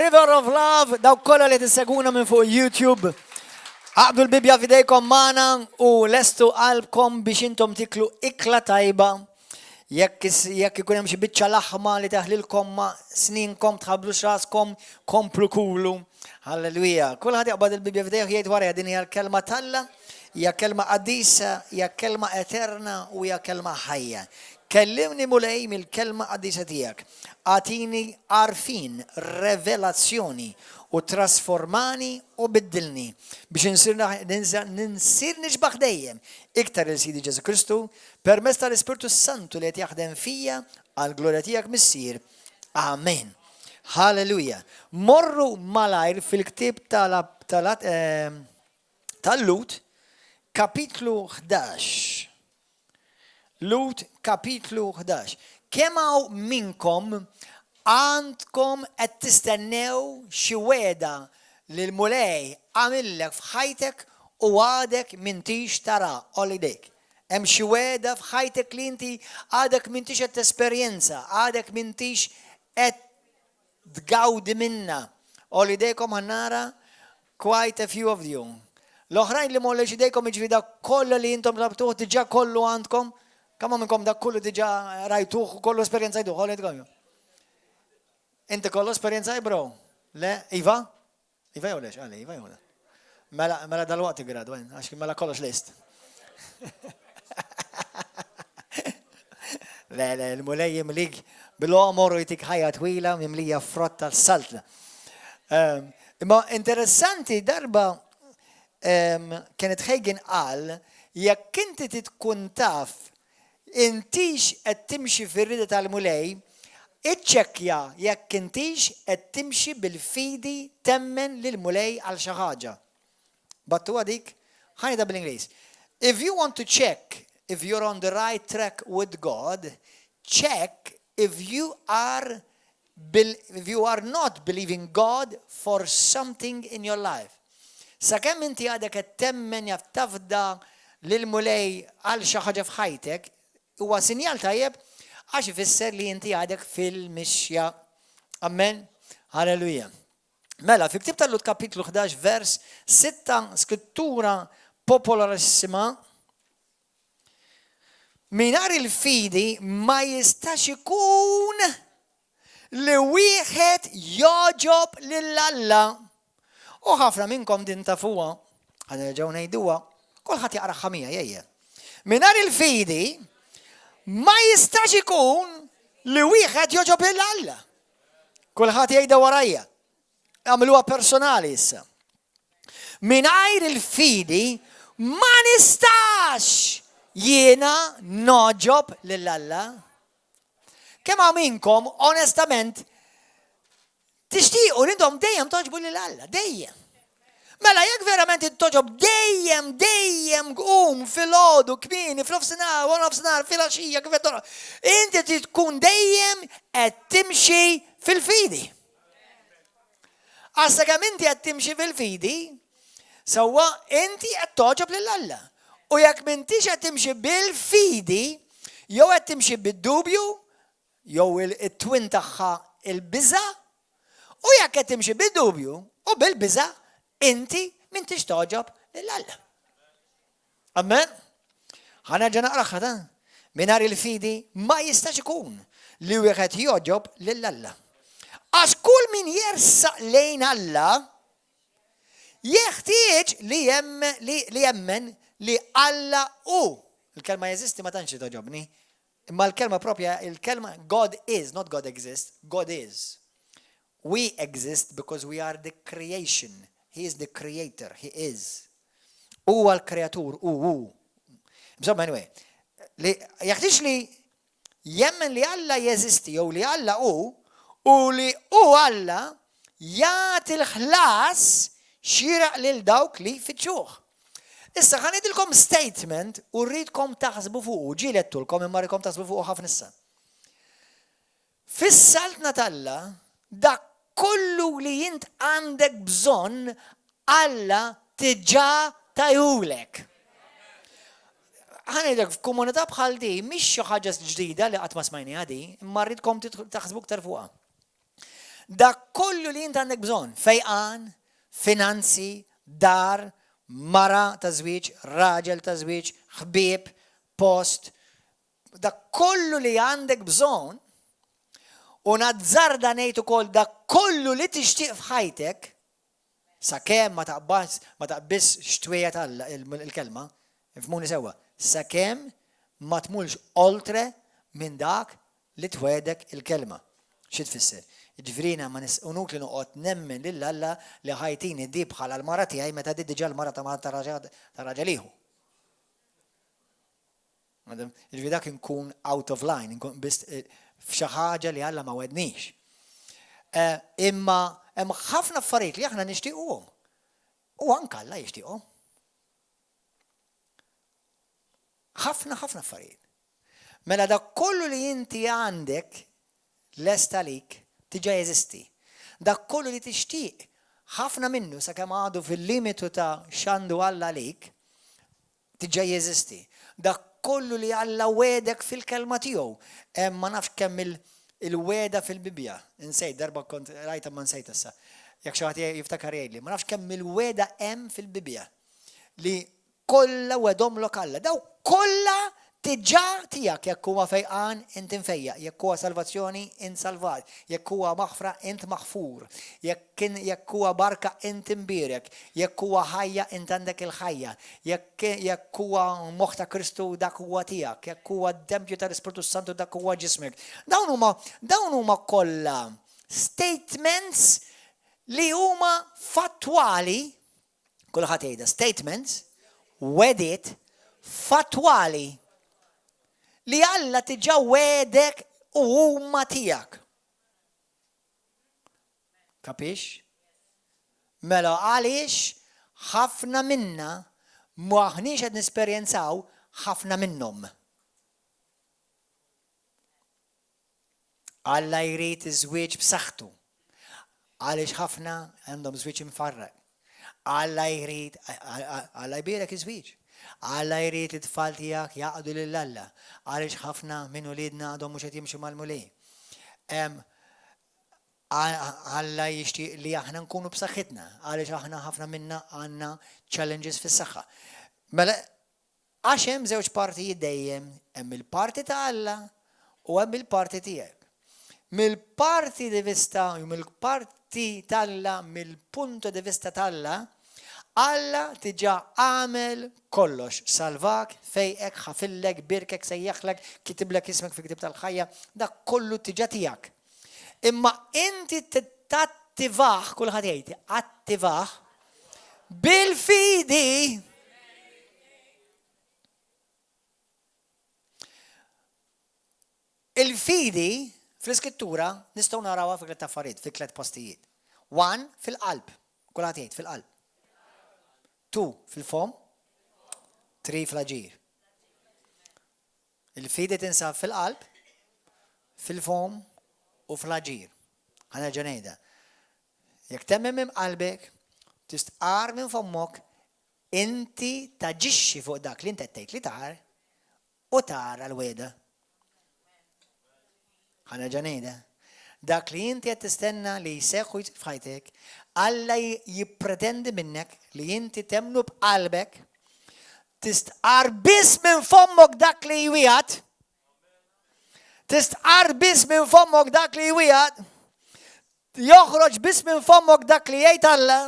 River of Love, daw kolla li tisseguna minn fuq YouTube. Għaqdu l-Bibja fidejkom mana u lestu qalbkom biex intom tiklu ikla tajba. Jekk ikun hemm xi biċċa laħma li taħlilkom ma' sninkom tħabblu x'raskom komplu kulu. Halleluja. Kulħadd jaqbad il-Bibja fidejh jgħid wara din hija l-kelma talla, hija kelma qaddisa, hija kelma eterna u hija kelma ħajja. Kellimni mulej mill-kelma qaddisa tiegħek. Għatini għarfin, revelazzjoni u trasformani u biddilni biex ninsir nixbaħ dejjem iktar il-Sidi Ġesu Kristu permezz tal-Ispirtu Santu li qed jaħdem fija għall-glorja tiegħek missier. Amen. Halleluja. Morru malajr fil-ktieb tal-Lut kapitlu 11. Lut kapitlu 11. Kemm hawn minnkom għandkom qed tistennew xi weda li l-mulej għamillek f'ħajtek u għadek m'intix tara olidejk. Hemm xi weda f'ħajtek li inti għadek m'intix qed tesperjenza, għadek m'intix qed tgawdi minnha. Olidejkom ħannara quite a few of you. L-oħrajn li mollex idejkom iġvida kollu li intom rabtuħ diġà kollu għandkom. Kemm minnkom dak kollu diġà rajtuh u kollu esperjenza jduh, olidejkom. Inti kollu esperienza bro? Le? Iva? Iva jew lex? Għali, Iva jew le? Mela dal-waqt grad, għax mela kollox list. Le, l-mulej jimlik bil-omor u jtik ħajja twila jimlija frott tal-saltna. Imma interessanti darba kienet Hagin qal jekk inti titkun taf intix qed timxi fir-rida tal-mulej iċċekkja jekk intix qed timxi bil-fidi temmen lil-mulej għal xi ħaġa. Battuha dik ħanida bl-Ingliż. If you want to check if you're on the right track with God, check if you are not believing God for something in your life. Sakemm inti għadek qed temmen jaf tafda lil-mulej għal xi ħaġa f'ħajtek, huwa sinjal tajjeb għax ifisser li inti għadek fil-mixja. Amen. Halleluja. Mela, fi ktieb tal-Lut kapitlu 11 vers 6 skrittura popolarissima. Mingħajr il-fidi ma jistax ikun li wieħed joġob lill-Alla. U ħafna minnkom din tafuha, ħanerġgħu ngħiduha, kulħadd jaqra ħamija jejja. Mingħajr il-fidi ma jistax ikun li wieħed joġob lill-Alla. Kulħadd jgħidha warajja. Għamluha personali issa. Mingħajr il-fidi ma nistax jiena noġob lill-Alla. Kemm hawn minnkom onestament tixtiequ li intom dejjem toġbu lill-Alla, dejjem. Mela jekk verament toġob dejjem qum fil-ħodu kmieni fl-ofsinhar, wara nofsinhar fil-għaxija kif qed inti tkun dejjem qed timxi fil-fidi. Għassa kemm inti qed timxi fil-fidi, sewwa inti qed toġob lill-Alla. U jekk m'intix qed timxi bil-fidi, jew qed timxi bid-dubju, jew it-twin tagħha il-biża', u jekk qed timxi bid-dubju u bil-biża' inti m'intix toġob lill-Alla. Amen. Ħanerġa' naqraħha dan. Mingħajr il-fidi ma jistax ikun li wieħed joġob lill-Alla. Għax kull min jersaq lejn Alla jeħtieġ li jemmen li Alla hu. Il-kelma jeżisti ma tantx toġobni. Imma l-kelma propja, il-kelma God is, not God exists, God is. We exist because we are the creation. He is the creator, he is. Huwa l-kreatur, hu. Insomma, anyway, jaħtieġ li jemmen li Alla jeżisti jew li Alla hu u li hu Alla jagħti l-ħlas xieraq lil dawk li jfittxuh. Issa ħanidilkom statement u rridkom taħsbu fuq, ġilettulkom imma rridkom taħsbu fuq ħafna issa. Fis-saltna talla dak kollu li jint għandek bżonn Alla tiġà tajulek. Ħanidek f'komunità bħal di mhix xi ħaġa ġdida li qatt ma smajniha di, imma rridkom taħsbu aktar fuqha. dak kollu li jint għandek bżon, fejqan, finanzi, dar, mara ta' żwieġ, raġel ta' żwieġ, ħbieb, post, dak kollu li għandek bżon, u nazzarda ngħid ukoll dak kollu li tixtieq f'ħajtek, sakemm ma taqbiss xtwejja il-kelma, ifhmuni sewwa, sakemm ma tmulx oltre minn dak li twedek il-kelma. Xi tfisser? Ġifrina ma nisqunuk li noqgħod nemmen lil Alla li ħajtini di bħala l-mara tiegħi meta di diġà l-mara ta' raġel ieħu. Ġifri dak inkun out of line, inkun biss f'xi ħaġa li Alla ma wedniex. Imma hemm ħafna affarijiet li aħna nixtiequhom. U anke Alla jixtieqhom. ħafna affarijiet. Mela dak kollu li inti għandek lest għalik tiġa jeżisti. Dak kollu li tixtieq ħafna minnu sakemm għadu fil-limitu ta' x'għandu Alla għalik tiġa jeżisti. Dak kollu li Alla wedek fil-kelma tiegħu. Ma nafx kemm il-weda fil-Bibja. Insejt darba kont rajta ma nsejt issa. Jekk xi ħadd jiftakar jgħidli, ma nafx kemm il-weda hemm fil-Bibja li kollha wedhomlok Alla. Daw kollha tiġà tiegħek jekk huwa fejqan int infejjaq, jekk huwa salvazzjoni int salvat, jekk huwa maħfra int maħfur, jekk huwa barka int imbierek, jekk huwa ħajja int għandek il-ħajja, jekk huwa moħħ ta' Kristu dak huwa tiegħek, jekk huwa d-Tempju tal-Ispiritu Santu dak huwa ġismek. Dawn huma kollha statements li huma fattwali, kulħadd jgħidha statements, wedit fattwali li Alla tiġa wedek u huma tiegħek. Kapix? Mela għaliex ħafna minna m'aħniex qed nesperjenzaw ħafna minnhom. Alla jrid iż-żwieġ b'saħħtu. Għaliex ħafna għandhom żwieġ imfarraq. Alla jrid Alla jbierek iż-żwieġ. Alla jrid it-tfal tiegħek jaqgħdu lil Alla. Għaliex ħafna minn uliedna għadhom mhux qed jimxu mal-mulej. Alla jixtieq li aħna nkunu b'saħħitna, għaliex aħna ħafna minna għandna challenges fis-saħħa. Mela għax hemm żewġ partijiet dejjem, hemm il-parti ta' Alla u hemm il-parti tiegħek. Mill-parti di vista u mill-parti tal-Alla, mill-punto di vista tal-Alla, Alla tiġa għamel kollox, salvak, fejqek, ħafillek, birkek, sejjaħlek, kitiblek ismek fi kitib tal-ħajja, dak kollu tiġa tiegħek. Imma inti tattivaħ, kulħadd jgħid, attivaħ bil-fidi. Il-fidi fl-iskrittura nistgħu narawha fi tliet affarijiet, fi tliet postijiet. 1 fil-qalb, kulħadd jgħid fil-qalb. 2 fil-fom, 3 fl-aġir. Il-fidi tinsab fil-qalb, fil-fom u fl-aġir. Ħana ġenejda. Jekk temmem minn qalbek, tistqar minn fommok, inti taġixxi fuq dak li inti tgħid li tar u tara l-weda. Ħana ġenejda. Dak li inti qed tistenna li jseħħu f'ħajtek, Alla jippretendi minnek li inti temnu b'qalbek, tistqar biss minn fommok dak li jwijat, tistqar biss minn fommok dak li jwijat, joħroġ biss minn fommok dak li jgħid Alla,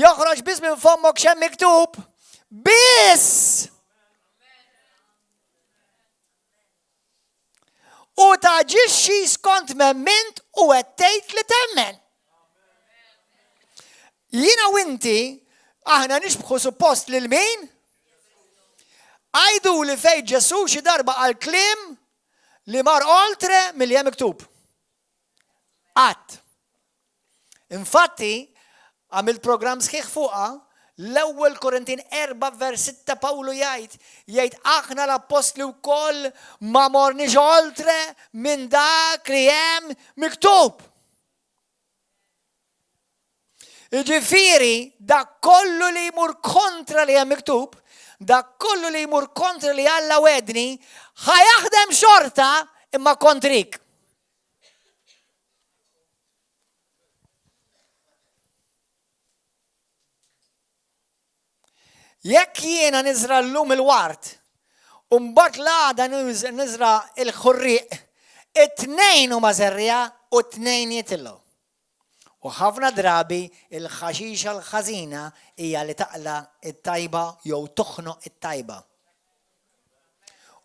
joħroġ biss minn fommok xemm miktub, biss. U taġixxi skont memment u qed tgħid li temmen. Jiena u inti aħna nixbħu suppost lil min? Għajdu li fejn Ġesu xi darba għal kliem li mar oltre milli hemm miktub. Qatt. Infatti għamilt programm sħiħ fuqha l-ewwel Korintin 4:6 Pawlu jgħid aħna l-apostli wkoll ma morniex oltre minn dak li hemm miktub. Ġifieri dak kollu li jmur kontra li hemm miktub, dak kollu li jmur kontra li Alla wedni, ħajaħdem xorta imma kontrik. Jekk jiena niżra llum il-wart, u mbagħad l-għada niżra il-ħurriq, it-tnejn huma żerrija u t-tnejn jitilgħu. U ħafna drabi il-ħaxixa l-ħażina hija li taqla it-tajba jew toħnoq it-tajba.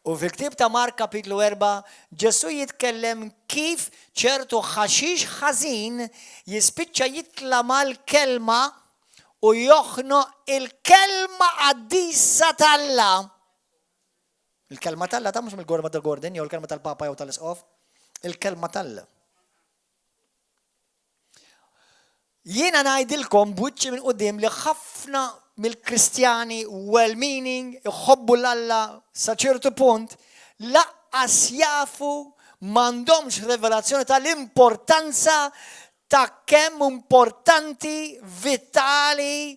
U fil-ktieb ta' Mark kapitlu 4, Ġesu jitkellem kif ċertu ħaxix ħażin jispiċċa jitla' mal-kelma u joħnoq il-kelma qaddisa tal-Alla. Il-kelma tal-Alla ta' mhux mill-gorma tal-Gordon jew il-kelma tal-Papa jew tal-Isqof, il-kelma tal-Alla. Jiena ngħidilkom b'wiċċi minn quddiem li ħafna mill-Kristjani well-meaning, iħobbu l-Alla sa ċertu punt, laqqas jafu m'għandhomx rivelazzjoni tal-importanza ta' kemm importanti, vitali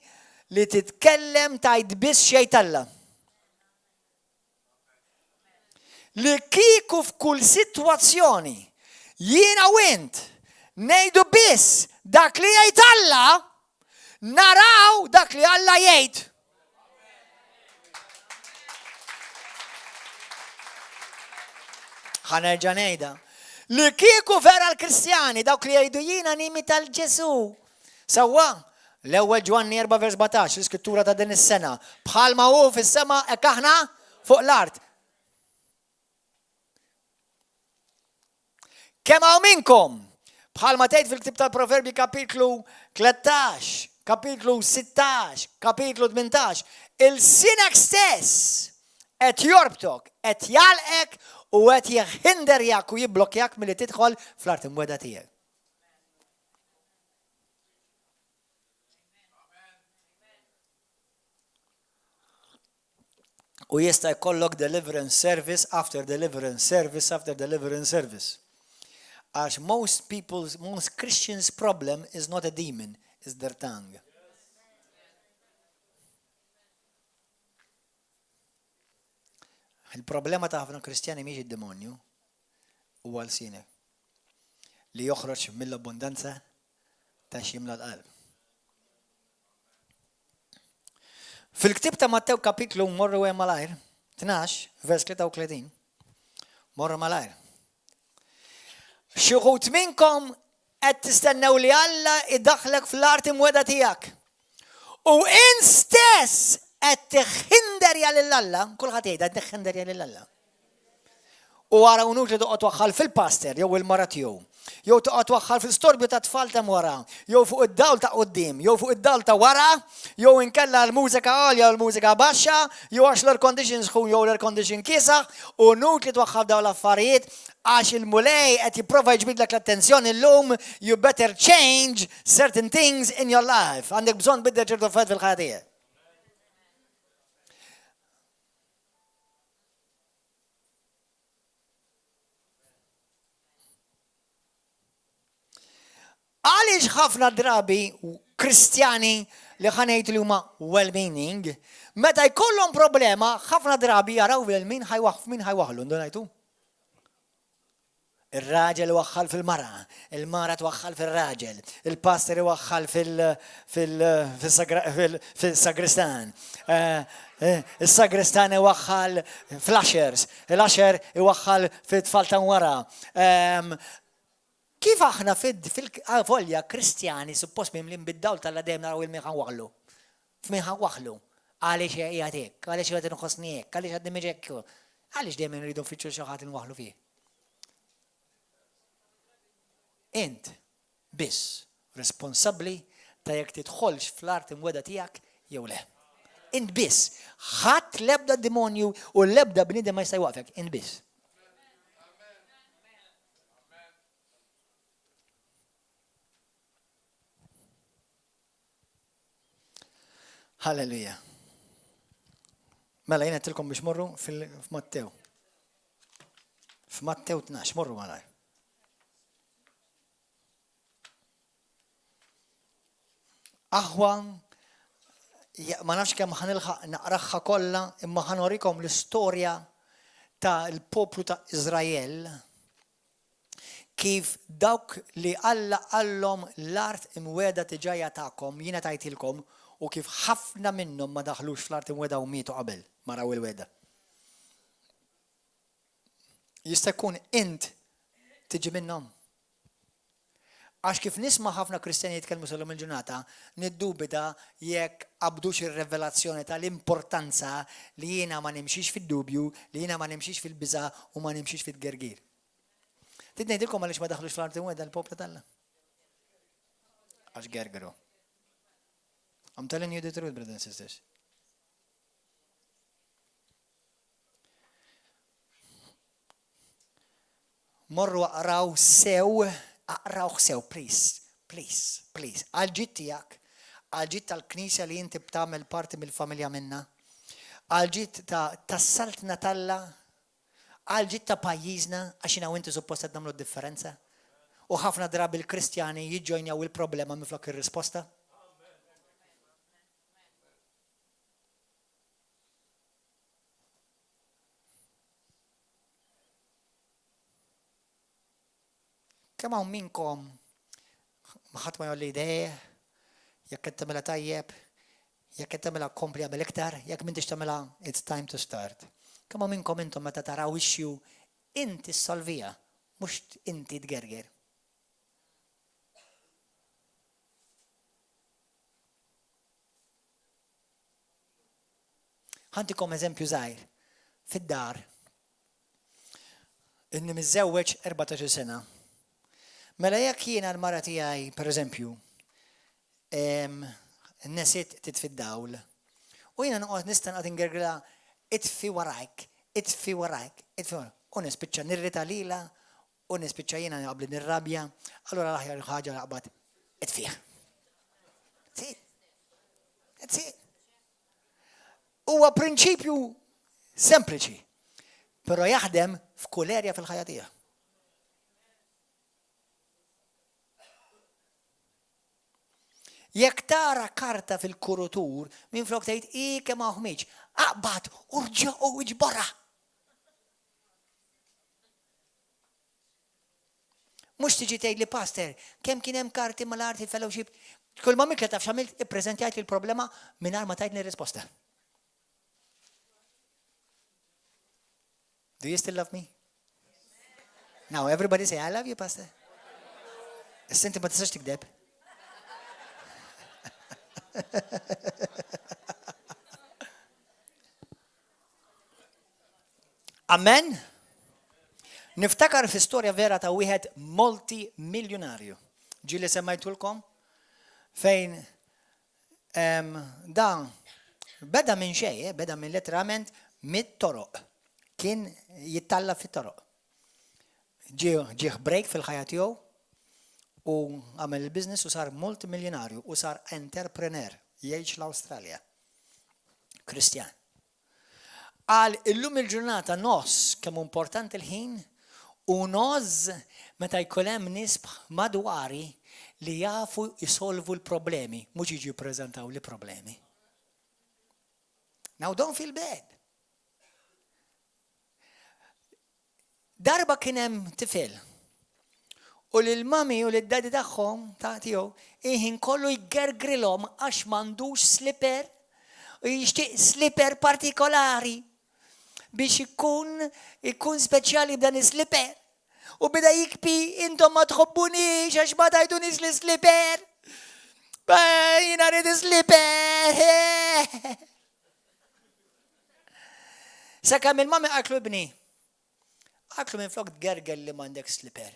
li titkellem tgħid biss xejn tal-Alla. Li kieku f'kull sitwazzjoni jiena u int ngħidu biss dak li jgħid Alla, naraw dak li Alla jgħid. Ħanerġa' ngħidha. Li kieku vera l-Kristjani dawk li jgħidu jiena nimita l-Ġesu. Sewwa, l-ewwel Ġwanni 4:17, l-iskrittura ta' din is-sena. Bħalma hu fis-sema hekk aħna fuq l-art. Kemm hawn minnkom bħalma tgħid fil-ktieb tal-Proverbi kapitlu 13, kapitlu 16, kapitlu 18, il-sinek stess qed jorbtok, qed jalqek u qed jħinderjak u jibblokjak milli tidħol fl-art imweda tiegħek. U jista' jkollok deliverance service after deliverance service after deliverance service. Għax most Christians' problem is not a demon, is their tongue. Il-problema ta' ħafna Kristjani mhix id-demonju huwa l-sinek li joħroġ mill-abbondanza ta' ximla l-qalb. Fil-ktieb ta' Mattew kapitlu morru hemm malajr, 12, vers 33, morru malajr. Xi wħud minnkom qed tistennew li Alla idaħħlek fl-art imweda tiegħek. U in stess qed tiħinderja lil Alla, kulħadd jgħidha qed tiħinderja lil Alla. U wara unux li toqgħod waħħal fil-pastor jew il-mara tiegħu, jew toqgħod waħħal fil-storbju ta' tfal ta' wara, jew fuq id-dawl ta' quddiem, jew fuq id-dawl ta' wara, jew inkella l-mużika għolja u l-mużika baxxa, jew għax l-air condition sħun jew l-air condition kiesaħ, u nut li twaħħal dawn l-affarijiet għax il-mulej qed jipprova jġbidlek l-attenzjoni llum, you better change certain things in your life. Għandek bżonn biddel ċertu affarijiet fil-ħajja tiegħek. Għaliex ħafna drabi Kristjani li ħanejt li huma well-meaning, meta jkollhom problema, ħafna drabi jaraw min ħajwaħlu, ndonajtu? Ir-raġel waħħal fil-mara, il-mara twaħħal fil-raġel, il-pastor waħħal fil-sagristan, il-sagristan waħħal fl-ashers, il-asher waħħal fit-tfal ta' wara. Kif aħna fil-volja Kristjani suppost mimlin bid-dawl tal-għadem naraw il-miħan waħlu? F'miħan waħlu. Għalix jgħatek, għalix jgħatek nħosnijek, għalix għaddim iġekku. Għalix dejjem nridu nfittxu xaħat nwaħlu fih. Int biss responsabbli ta' jekk tidħolx fl-art imweda tiegħek jew le. Int biss. Ħadd l-ebda demonju u l-ebda bniedem ma jista' jwaqfek. Int biss. Halleluja. Mela jien għedtilkom biex morru f'Mattew. F'Mattew 12, morru malaj. Aħwa, ma nafx kemm ħanilħaq naqraħħa kollha, imma ħanorikom l-istorja ta' l-poplu ta' Iżrael kif dawk li Alla għallhom l-art imweda tiġajja tagħkom jiena tajtilkom u kif ħafna minnhom ma daħlux fl-art imweda u mietu qabel ma raw il-weda. Jista' jkun int tiġi minnhom. Għax kif nisma' ħafna Kristjani jitkellmu salhom il-ġurnata, niddubita jekk qabdux ir-revelazzjoni tal-importanza li jiena ma nimxix fid-dubju, li jiena ma nimxix fil-biża' u ma nimxix fil-gergir. Trid ngħidilkom għaliex ma daħlux fl-art imweda l-poplu tagħna. Għax gergeru. I'm telling you the truth, brothers and sisters. Morru aqraw sew, please. Għal-ġit tijak, għal-ġit tal-knisja li jinti b'tamel parti mill-familja minna, għal-ġit tas-salt Natalla, għal-ġit ta' pajjiżna, għaxina u inti supposta namlu differenza. U ħafna drabi l-Kristjani jiġġojnjaw il-problema miflok ir-risposta. Kemm hawn minkom ħadd ma jolli idea, jekk qed tagħmilha tajjeb, jekk qed tagħmilha kompli għamel iktar, jekk m'intix tagħmilha it's time to start. Kemm hawn minkom intom meta taraw issue inti ssolvija, mhux inti tgerger. Ħantikom eżempju żgħir fid-dar. Inni miżżewweġ 14 sena. Mela jekk jiena l-mara tiegħi, pereżempju, nesit titfid-dawl. U jiena noqgħod nista' nqgħod ingergla itfi warajk. U nispiċċa nirrita lila, u nispiċċa jiena qabli nirrabja, allura l-aħjar ħaġa laqbad itfih. That's it. Huwa prinċipju sempliċi, però jaħdem f'kull erja fil-ħajja tiegħek. Jekk tara karta fil-kurutur, minn flok tgħid kemm aħmiġ, aqbad urġa' u iġbarra. Mhux tiġi tgħidli pastor, kemm kien hemm karti mal-arti fellowship, kull ma mikla taf x'għamilt ippreżentajt il-problema mingħajr ma tajtni risposta. Do you still love me? Now everybody say I love you, pastor. Is-senti ma tistax tikdeb. Amen. Niftakar fi storja vera ta' wieħed multi-miljonarju. Ġili semmajtulkom fejn dan beda minn xejn, beda minn letteralment mit-toroq. Kien jittalla fit-toroq. Ġieħ break fil-ħajja tiegħu u għamel il-biznis u sar multimiljonarju u sar entrepreneur jgħix l-Awstralja. Kristjan. Għal illum il-ġurnata nos kemm importanti l-ħin u nos meta jkun hemm nies madwari li jafu jisolvu l-problemi, mhux jiġu jippreżentaw li problemi. Now don't feel bad. Darba kien hemm tifel u l-mami u l-dadi tagħhom ta' tiegħu iħin kollu jgergrilhom għax m'għandux slipper u jixtieq slipper partikolari biex ikun speċjali b'dan is-slipper. U bida jikbi intom ma tħobbunix għax ma tajtunix l-slipper. Jina rrid slipper. Sakemm il-mami għaklu ibni. Għaklu minn flok tgergel li m'għandek slipper.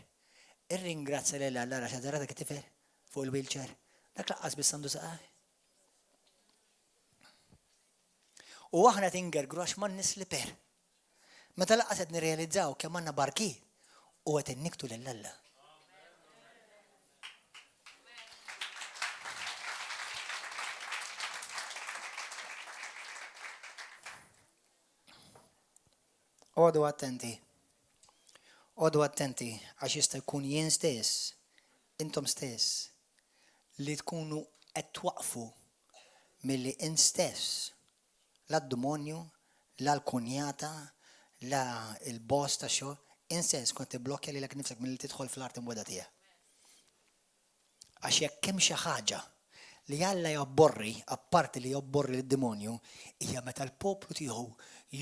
Irringrazzja lil Alla għax ħadaratek it-tifel fuq il-wheelchair. Dak laqqas biss għandu saqaj. U aħna tingergru għax m'għandniex slipper. Meta laqqas qed nirrealizzaw kemm għandna barki u qed inniktu lil Alla. Għodu attenti għax jista' jkun jien stess, intom stess, li tkunu qed twaqfu milli in stess la d-demonju, la l-kunjata, la il-boss ta' xogħol, insens kont tibblokja lilek nifsek milli tidħol fl-art imweda tiegħek. Għax jekk hemm xi ħaġa li Alla jobborri, apparti li jobborri lid-demonju, hija meta l-poplu tiegħu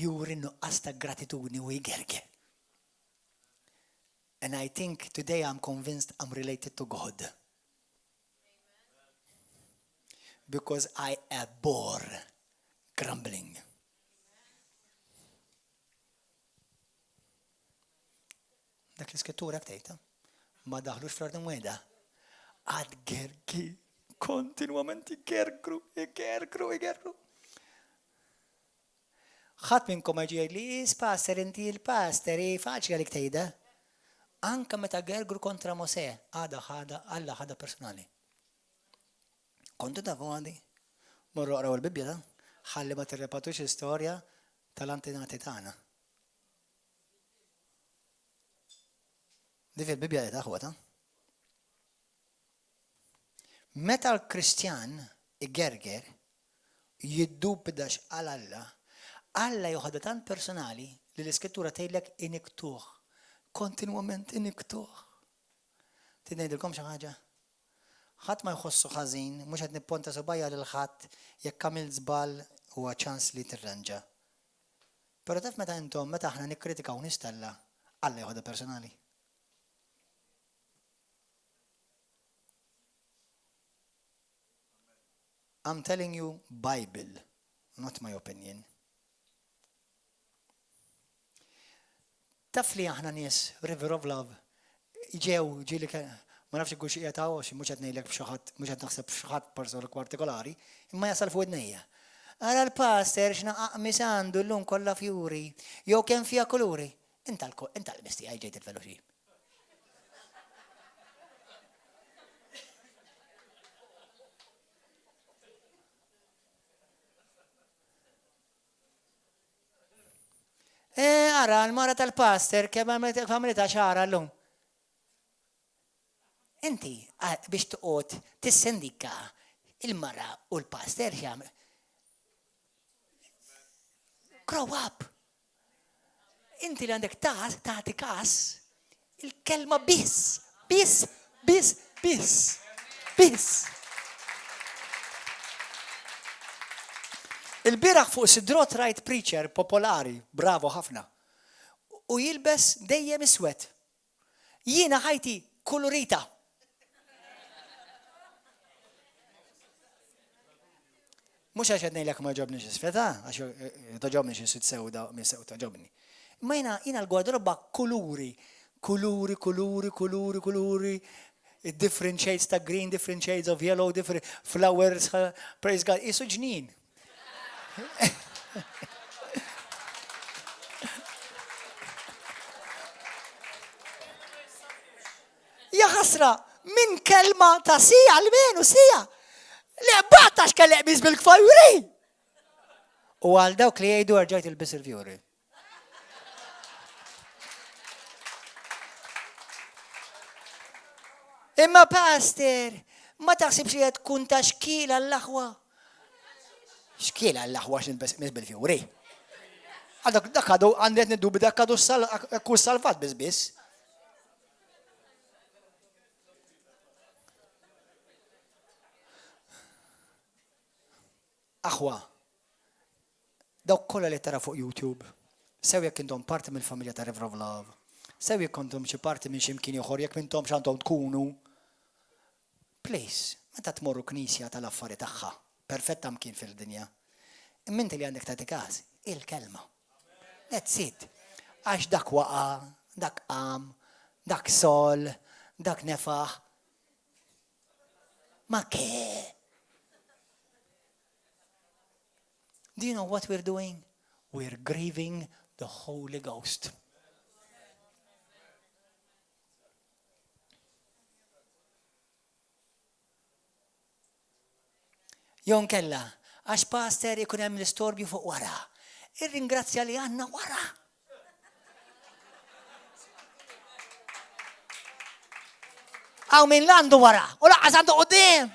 juri nuqqas ta' gratitudni u jgerger. And I think today I'm convinced I'm related to God. Because I abhor grumbling. Dak l-iskrittura ktejta, ma daħlux fl-art imweda. Għad gergi, kontinuament igergru. ħadd minnkom ġej li pastor inti l-pastor faċli għalik tgħidha. Anka meta gergru kontra Mosè, Alla ħada personali. Kontu tafu għandi? Morru qraw il-Bibja da? Ħalli ma tirrepatux istorja tal-antenati tagħna. Di fil-Bibja qed aħwata. Meta l-Kristjan igerger jiddubbidax għal Alla joħodha tant personali li l-Iskrittura tgħidlek iniktuh. Kontinwament iniktuh. Ngħidilkom xi ħaġa? Ħadd ma jħossu ħażin, mhux qed nipponta subajja lil ħadd jekk għamil żball huwa ċans li tirranġa. Però taf meta aħna nikkritikaw nistalla, Alla joħodha personali. I'm telling you Bible, not my opinion. Taf li aħna nies River of Love ġili ma nafx ikun xi qiegħed xi mhux qed ngħidlek b'xi mhux qed naħseb b'xi ħadd persuna partikolari, imma jasal fuq id-nejja. Ara l-pastor x'naqaq misandu llum kollha fjuri, jew kemm fiha kuluri. Inta l-misti ġejt il-veloċi. Ara l-mara tal-pastor kemm għamilitha xara llum. Inti biex toqgħod tissendika il-mara u l-pastor x'jagħmel. Grow up. Inti li għandek tagħti każ il-kelma biss. Il-bieraħ fuq sidrot rajt preacher popolari, bravo ħafna. U jilbes dejjem iswed. Jiena ħajti kolorita. Mhux għax qed ngħidlek ma ġobniex isfed, għax toġobniex iswed sewda minn sew toġobni. Imma jiena l-gwardoba kuluri. Different shades ta' green, different shades of yellow, different flowers, praise God, isu ġnien. Ja ħasra, min kelma ta' sija, l-menu sija. Li battax kelli qmiż bil-kfajuri. U għal dawk li jgħidu rġajt il-bis il-fjuri. Imma pastor, ma taħsibx li qed tkun ta' xkila l-aħwa. Xkiela l-aħwa x'nilbes bil-fjuri. Dak għadu għandet niddubi dak għadu kus salvat biss. Aħwa, dawk kollha li tara fuq YouTube, sew jekk intom parti mill-familja ta' River of Love, sew jekk intom xi parti minn x'imkien ieħor jekk intom x'għandhom tkunu. Please, meta tmorru knisja tal-affari tagħha, perfetta mkien fil-dinja. Imminti li għandek tagħti każ, il-kelma. That's it. Għax dak waqa, dak qam, dak sol, dak nefaħ. Ma ke? Do you know what we're doing? We're grieving the Holy Ghost. Jon kella, għax pastor ikun hemm l-istorbju fuq wara. Irringrazzja li għandna wara. Għaw min l-għandu wara, u laqqas għandu qudiem.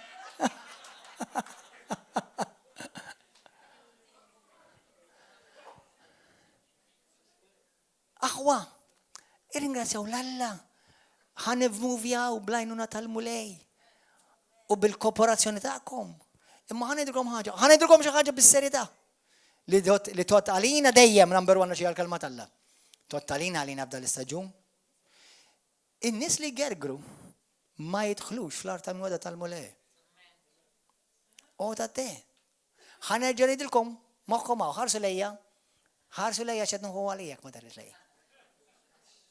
Aħwa, Irringrazzjaw l-Alla. Ħanivmuvjaw blajnuna tal-mulej. U bil-kooperazzjoni ta'kom. Imma ħanidilkom ħaġa. Ħanidilkom xi ħaġa bis-serjetà. Li tot għalina dejjem number one xi għal-kalma Alla. Tot għalina f'dal istaġun. In-nies li gergru ma jidħlux fl-art tal-mweda tal-mulej. O ta' te. Ħanerġa' ngħidilkom moħħkom hawn ħarsu lejja x'qed nħu għalijek ma daret lejja.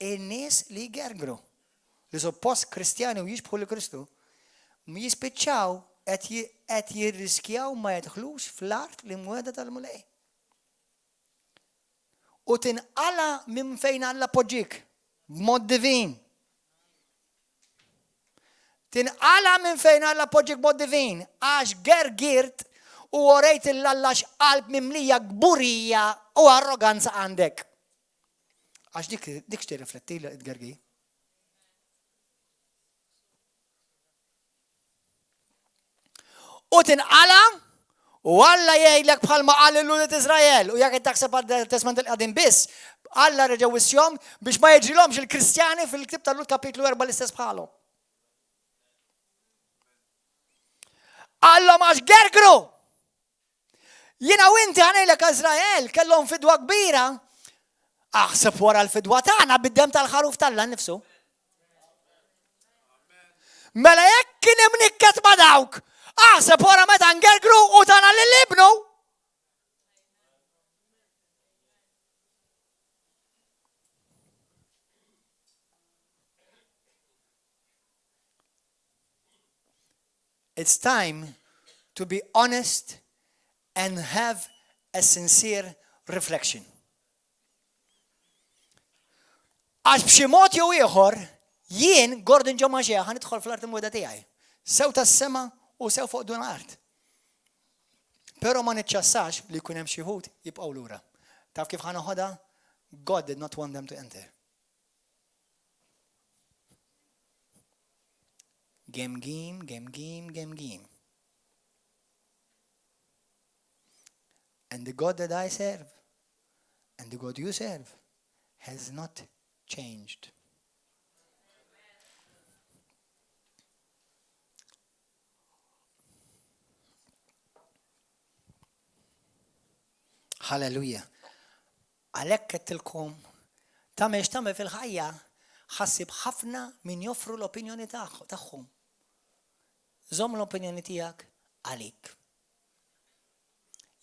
In-nies li gergru li suppost Kristjani u jixbħu li Kristu jispiċċaw qed jirriskjaw ma jidħlux fl-art li mweda tal-mulej. U tinqala minn fejn Alla poġġik b'mod divin. Tinqala minn fejn Alla poġġik b'mod divin għax gergirt u orejt l-Alla x'qalb mimlija gburija u arroganza għandek. Għax dik x'tirrifletti l-gergi. U tinqala u Alla jgħidlek bħalma qal il-Ludet Izrael u jekk taħseb għad-Testament il-Qadim biss, Alla reġgħu wissjom biex ma jiġrilhomx il-Kristjani fil-Ktieb tal-Lut kapitlu 4 l-istess bħalhom. Allhom għax gergru. Jiena u inti ħanejlek Izrael kellhom fidwa kbira. Aħseb wara l-fidwa tagħna bid-dem tal-ħaruf tal-Alla nnifsu. Mela jekk kien hemm nikket ma' dawk. Aħseb wara meta ngergru u tagħna lill-ibnu. It's time to be honest and have a sincere reflection. Għax b'xi mod jew ieħor jien Gordon John Maġija ħanidħol fl-art imweda tiegħi. Sew tas-sema u sew fuq dun art. Però ma niċċassax li jkun hemm xi ħud jibqgħu lura. Taf kif ħanoħodha? God did not want them to enter. Gemgim. And the God that I serve and the God you serve has not changed. Hallelujah. Għalhekk qedtilkom tagħmel fil-ħajja ħassib ħafna min joffru l-opinjoni tagħhom. Żomm l-opinjoni tiegħek għalik.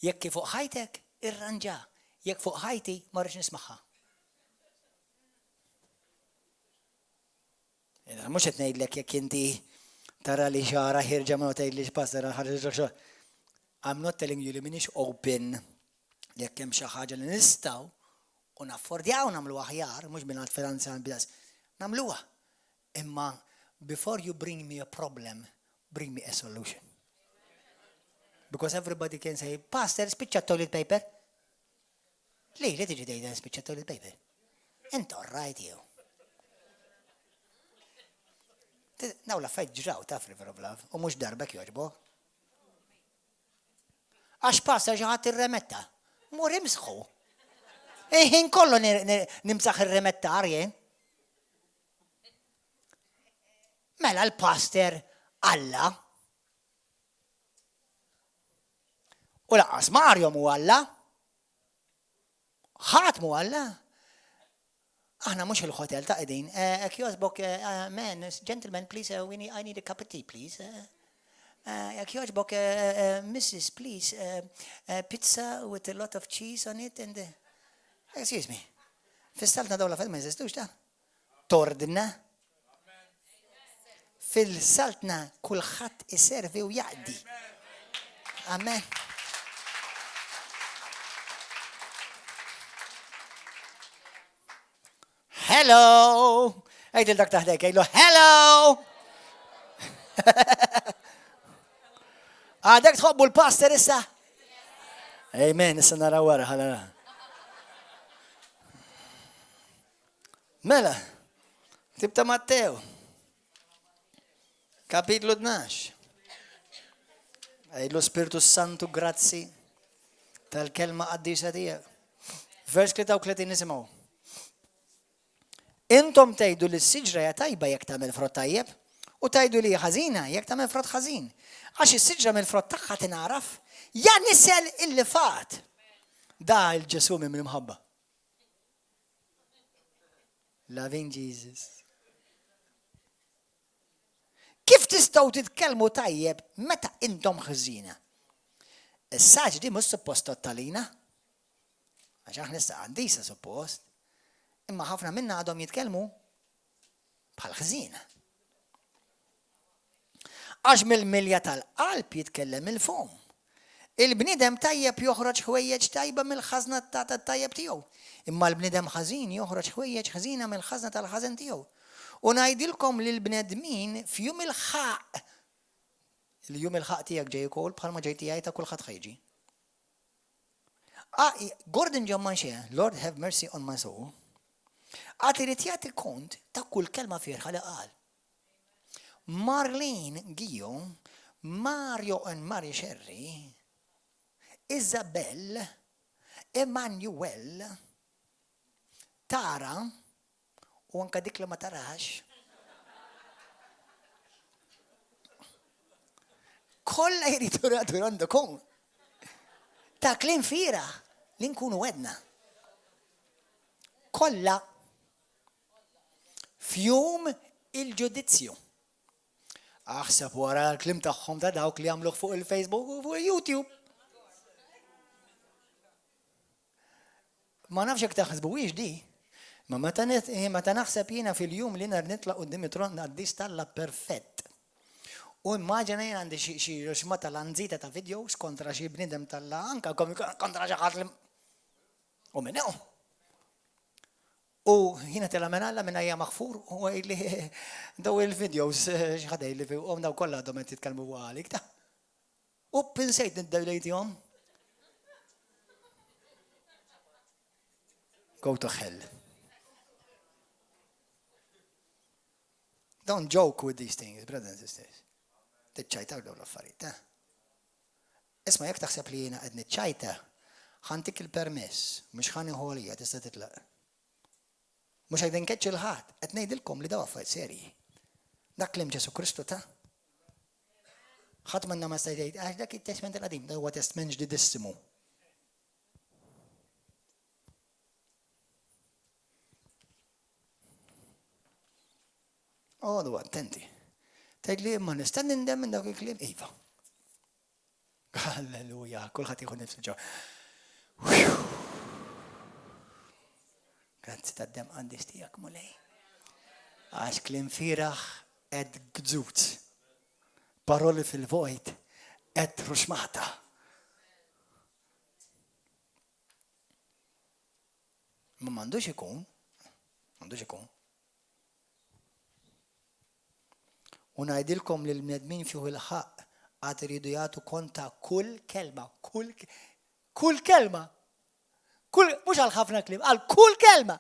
Jekk fuq ħajtek irranġa, jekk fuq ħajti ma rridx nismagħha. Mhux qed ngħidlek jekk inti tara li xara ħirġa ma tgħidlix passer ħarġa. I'm not telling you li minix open jekk hemm xi ħaġa li nistgħu u naffordjaw nagħmlu aħjar, mhux mingħand finanza biss. Nagħmluha. Imma before you bring me a problem, bring me a solution. Because everybody can say, Pastor, spiċċa toilet paper. Li tiġi dejda spiċċa toilet paper. Int orrajt jew. Naw la fajt ġraw taf li veroblav, u mhux darbek jogħġbok. Għax passa ġaħat ir-remetta. Mur imsħu. Ħin kollu nimsaħ ir-remetta arjen. Mela l-pastor Alla. U laqqas Mario mu Alla. Ħadd mu Alla. Aħna mhux il-hotel ta' qegħdin. Jekk jogħġbok, man, gentlemen, please, I need a cup of tea, please. Jekk jogħġbok, Mrs., please, pizza with a lot of cheese on it and excuse me. Fis-saltna dawla fil ma jeżistux ta' tordna. Fil-saltna kulħadd iservi u jaqdi. Amen. Hello! Għajdil dak taħdek, għajlu, hello! Għadek tħobbu l-pastor issa? Amen, issa nara wara, ħalala. Mela, tibta Matteo, kapitlu 12. Għajlu Spiritu Santu, grazzi tal-kelma qaddisa tiegħek. Vers 33 nisimgħu. Intom tgħidu li s-siġra hija tajba jekk tagħmel frott tajjeb u tgħidu li ħażina jekk tagħmel frott ħażin. Għax is-siġra mill-frott tagħha tinaraf ja nisel illi fat. Da il-Ġesu minn imħabba. Loving Jesus. Kif tistgħu titkellmu tajjeb meta intom ħażina? Is-saġ di mhux suppost talina. Għax aħna issa għandisa suppost. Imma ħafna minna għadhom jitkellmu bħal ħżina. Għax mill-milja tal-qalb jitkellem il-fom. Il-bnidem tajjeb joħroġ ħwejjeġ tajba mill-ħażna tajjeb tiegħu. Imma l-bnidem ħażin joħroġ ħwejjeġ ħażina mill-ħażna tal-ħażin tiegħu. U ngħidilkom li l-bnedmin f'jum il-ħaq. Il-jum il-ħaq tiegħek ġej ukoll bħalma ġej tiegħi ta' kulħadd ħejġi. Gordon John Manchea, Lord have mercy on my soul. Irid jagħti kont ta' kull kelma fierħa li qal. Marlene Gio, Mario and Maria Sherry, Isabel, Emmanuel, Tara, u anka dik li ma tarax. Kolla jridu randukom ta' kliem fira li nkunu wedna. Kolla fjum il-ġudizzju. Aħseb wara l-klim tagħhom ta' dawk li jagħmluh fuq il-Facebook u fuq il-YouTube. Ma nafx jekk taħsbuwiex di. Ma meta naħseb jiena fil-jum li nar nitlaq quddiem it-tron ngħaddi stalla perfett. U immaġina jien għandi xi rixma tal-anżita ta' videos kontra xi bniedem tal-anka kontra xi ħadd li u minnew. U jiena tela minna hija maħfur u li daw il-videos xi ħadd li u daw kollha għadhom qed jitkellmu għalik ta'. U pinsejt niddewlejtihom. Go to hell. Don't joke with these things, brothers and sisters. Tiċċajta dawn l-affarijiet. Isma' jekk taħseb li jiena qed niċċajta, ħantik il-permess, mhux ħanieħu għalija tista' titlaq. Mhux qed inkeċċi l-ħadd, qed ngħidilkom li daw affarijiet serji. Dak kliem Ġesu Kristu ta' ħadd minna ma sta jgħid għax dak it-testament il-qadim, da huwa testament ġdidissimu. Għodu attenti. Tgħid li imma nista' nindem minn dawk il-kliem iva. Halleluja, kulħadd jieħu nifsu ġew. Grazzi tad-dem għandis tiegħek mulej. Għax kliem fieraħ qed gżut. Paroli fil-vojt qed ruxmata. Ma m'għandux ikun. U ngħidilkom li l-bnedmin fih il-ħaq għad iridu jagħtu konta kull kelma. Mhux għal ħafna kliem, għal kull kelma.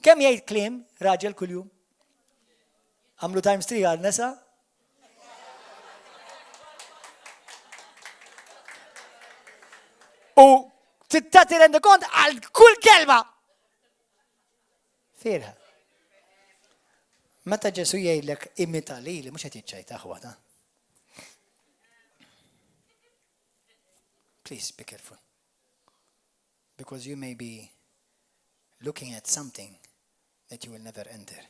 Kemm jgħid kliem raġel kuljum? Għamlu times 3 għal nesa? U tittati rendi kont għal kull kelma. Firħa. Meta Ġesu jgħidlek imita li mhux qed jiċċajta ħwata. Please be careful. Because you may be looking at something that you will never enter.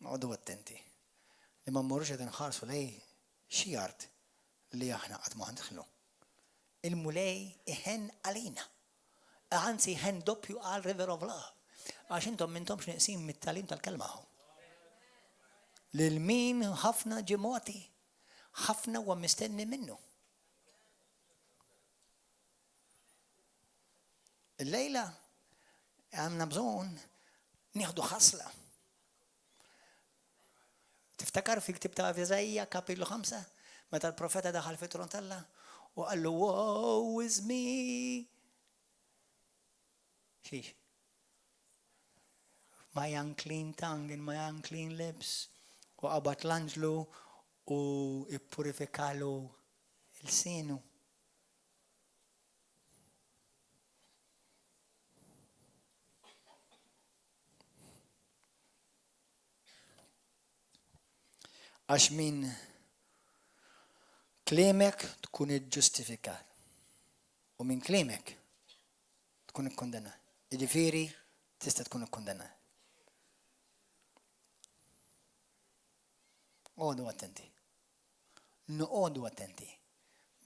Għodu attenti. Li ma mmorrux qed inħarsu lej xi art li aħna qatt ma ħandħlu. Il-mulej iħen għalina. Anzi iħen doppju għal River of Love. Għax intom mintomx neqsin mit-talim tal-kelma. Lil min ħafna ġimoti, ħafna huwa mistenni minnu. Il-lejla għamna bżonn nieħdu ħasla. Tiftakar fi ktib ta' Iżajja kapitlu 5 meta l-profeta daħal fit-tron tal-Alla u qallu woe is me. Xiex? My unclean tongue and my unclean lips. U qabat l-anġlu u ippurifikalu il-sinu. Għax min klimek tkun iġġustifikat. U min klimek tkun ikkondannat. Jiġifieri tista' tkun ikkondannat. Għodu attenti. Noqogħdu attenti.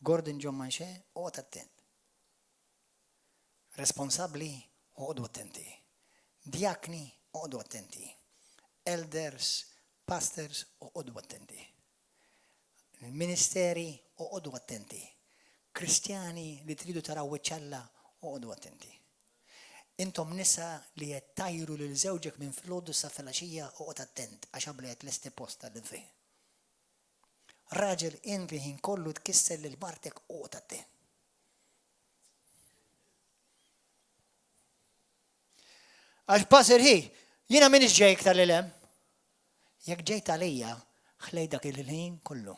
Gordon John Manche, għod attent. Responsabbli, għodu attenti. Diakni, għodu attenti. Elders, pastors, għodu attenti. Ministeri, għodu attenti. Kristjani li tridu taraw wiċċalla, għodu attenti. Intom nisa li jettajru lil żewġek minn filgħodu sa filgħaxija għod attent għax qabel qed lesti posta l-infejn. Raġel inti ħin kollu tkissel lil martek għod attent. Għax passer jiena minix ġejk tal-ilem. Jekk ġejt għalija, ħlej dak il-ħin kollu.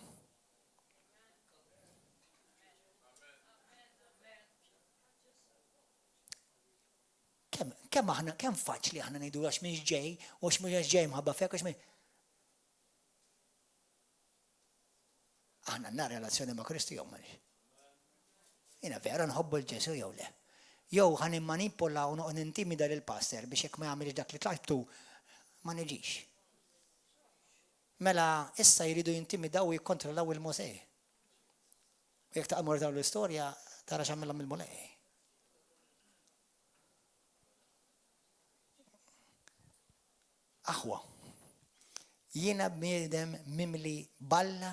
Kemm faċli aħna ngħidu għax minix ġej u għax mhux ġej mħabba fek għax min. Aħna għandna relazzjoni ma' Kristu jew m'għandix. Jiena vera nħobbu l-Ġesu jew le. Jew ħan immanipola u noqgħod nintimida lill-pastor biex jekk ma jagħmilx dak li tlabtu ma niġix. Mela issa jridu jintimidaw u jikkontrollaw il-Mosè. U jekk taqmur dawn l-istorja tara x'għamilhom il-Mosè. Aħwa, jiena bniedem mimli balla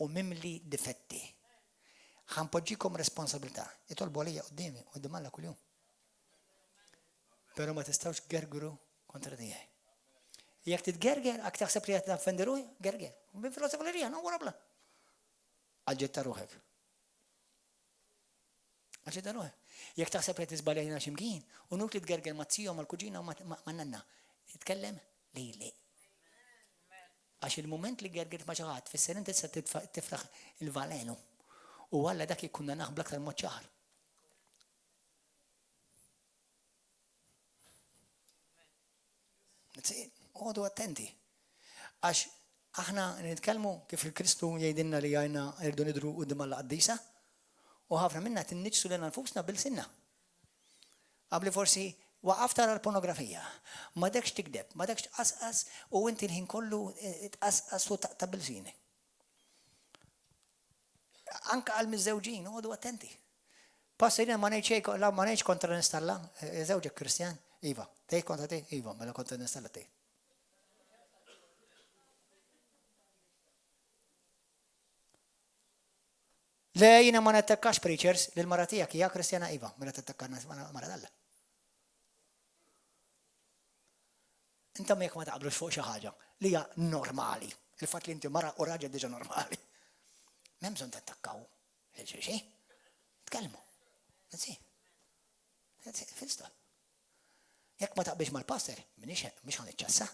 u mimli difetti. Ħanpoġġikom responsabilità. Itolbu għalija qudiemi, quddiem Alla kuljum. Però ma tistgħux gergru kontra tiegħi. Jekk titgerger, ak taħseb li qed taffenderuj, gerger. Bin filosoferija, no wara bla. Aġġetta ruħek. Aġġetta ruħek. Jekk taħseb li tisbaljajna x'imkien, u nuk li tgerger ma' tzija mal kuġina u ma' nanna. Titkellem li. Għax il-moment li gergert ma' ċaħat, fisser inti tista' tifraħ il-valenu. U Alla dak ikkunna naħblak tal-mod ċar. Għodu attenti. Għax aħna nitkellmu kif il-Kristu jgħidilna li għajna irdu nidru quddiem Alla qaddisa u ħafna minna tinniġsu lil nfusna bil-sinna. Qabli forsi waqaf tara l-pornografija, ma dekx tikdeb, ma dekx tqasqas u inti l-ħin kollu tqasqas u ta' bil-sini. Anka għal miż-żewġin, għodu attenti. Passerina ma ngħidx kontra nistalla, żewġek Kristjan, iva, tgħid kontra tgħid, iva, mela kontra nistalla tgħid. Le jiena ma nattakkax preachers lil mara tiegħek hija Kristjana iva, mela tattakkarna mara Alla. Intom jekk ma taqblux fuq xi ħaġa li hija normali. Il-fatt li inti mara u raġel diġà normali. M'hemm bżonn tattakkaw lil xi. Tkellmu. Fil-sta. Jekk ma taqbilx mal-pastor, mhix ħaniċċassa.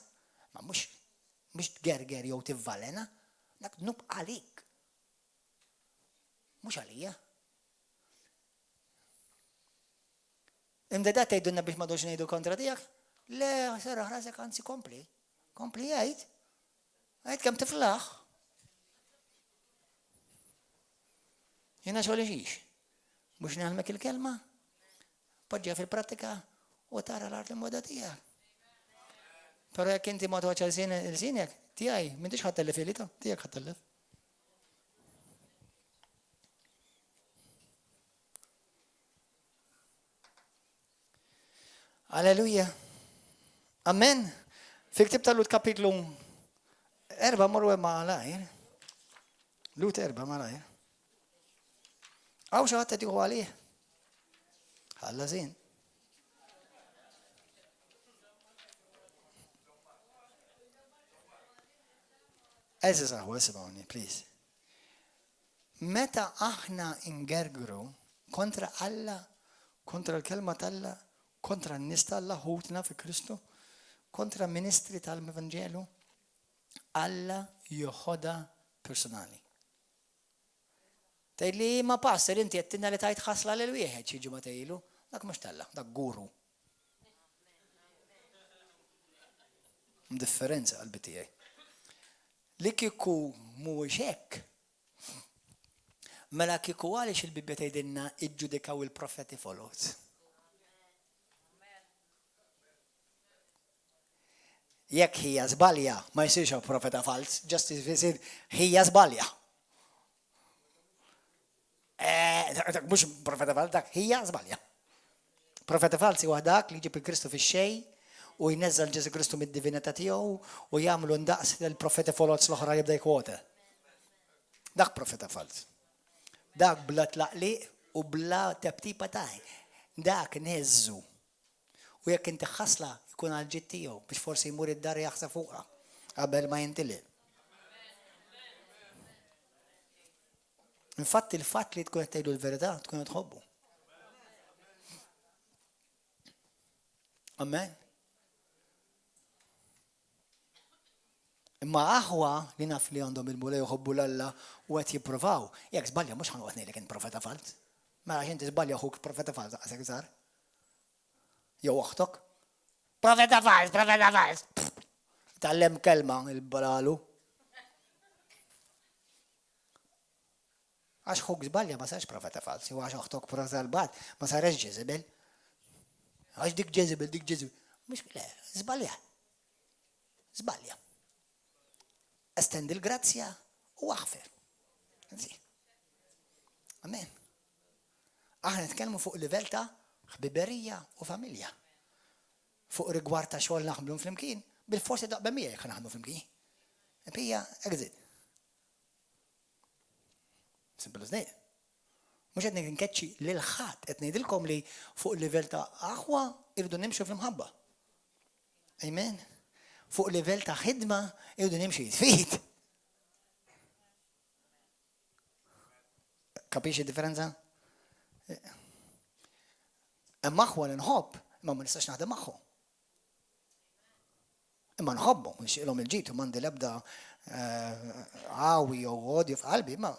Ma mhux tgerger jew tivvalena, dak nub għalik. Mhux għalija. Imdeda tgħidulna biex ma dux ngħidu kontra tiegħek? Le, sara ħrasek anzi kompli. Kompli jgħid. Għajd kemm tiflaħ. Jiena xogħol xiex. Mhux nagħmlek il-kelma. Poġġiha fil-prattika u tara l-art l-moda tiegħek. Però jekk inti ma toħodx il-sinjek, tiegħi m'intix ħaddellef ilita, tiegħek ħaddellef. Alleluja. Amen. Fiktib tal-Lut kapitlu 4 morru ma' lajr. Lut 4 ma' lajr. Għaw xaħat t-tiħu għalih. Għallazin. Eżisaħu, please. Meta aħna ingergru kontra Alla, kontra l-kelma tal-Alla, kontra n-nis tal-Alla ħutna fi Kristu, kontra ministri tal-Evangelu, Alla joħoda personali. Tajli ma passer inti jettina li tajt ħasla l-wieħed xieġu ma tajlu, dak mux talla, dak guru. Differenza għal-bitijaj. li kieku mhuwiex hekk. Mela kieku għaliex il-Bibbja tgħidilna iġġudikaw il-profeti folot. Jekk hija żbalja ma jsirx profeta fals, ġast isir hija żbalja. Mhux profeta fals, dak hija żbalja. Profeta falsi huwa dak li jġib il-Kristu fix-xejn u jneżżel Ġesu Kristu mid-divinità tiegħu u jagħmlu ndaqs il-profeti folots l-oħra jibda jkwota. Dak profeta fals. Dak bla tlaqliq u bla tebtiba taj. Dak neżżu. U jekk inti ħasla jkun għal ġid tiegħu biex forsi jmur id-dar jaħseb fuqha qabel ma jintilaq. Infatti il-fatt li tkun qed tgħidu l-verità tkun qed tħobbu. Amen. Imma aħwa li naf li għandhom il-mulej uħobbu l-Alla u għet jipprovaw. Jek zbalja, mux ħanqot nejlek in profeta fals. Mela xinti zbalja uħuk profeta fals, għasek zar. Jow uħtok. Profeta fals. Tallem kelma il-balalu. Għax xuk zbalja ma sarx profeta fals. U għax uħtok profeta l-bad ma sarx Jezebel. Għax dik Jezebel. Mux le, zbalja. Zbalja. Estendi l-grazzja u aħfer. Amen. Aħna nitkellmu fuq livell ta' ħbiberija u familja. Fuq rigward ta' xogħol naħdmu flimkien, bil-forsi daqba mija jekk naħdmu flimkien. Hija exit. Simple as that. Mhux qed nkeċċi lil ħadd qed ngħidilkom li fuq livell ta' aħwa irridu nimxu fl-imħabba. Amen. Fuq livell ta' ħidma irridu nimxu jitfid. Kapix id-differenza? Imma aħwa li nħobb, imma ma nistax naħdem magħhom. Imma nħobbhom, nixtieqlhom il-ġid u m'għandi l-ebda għawi jew għodju f'qalbi, ma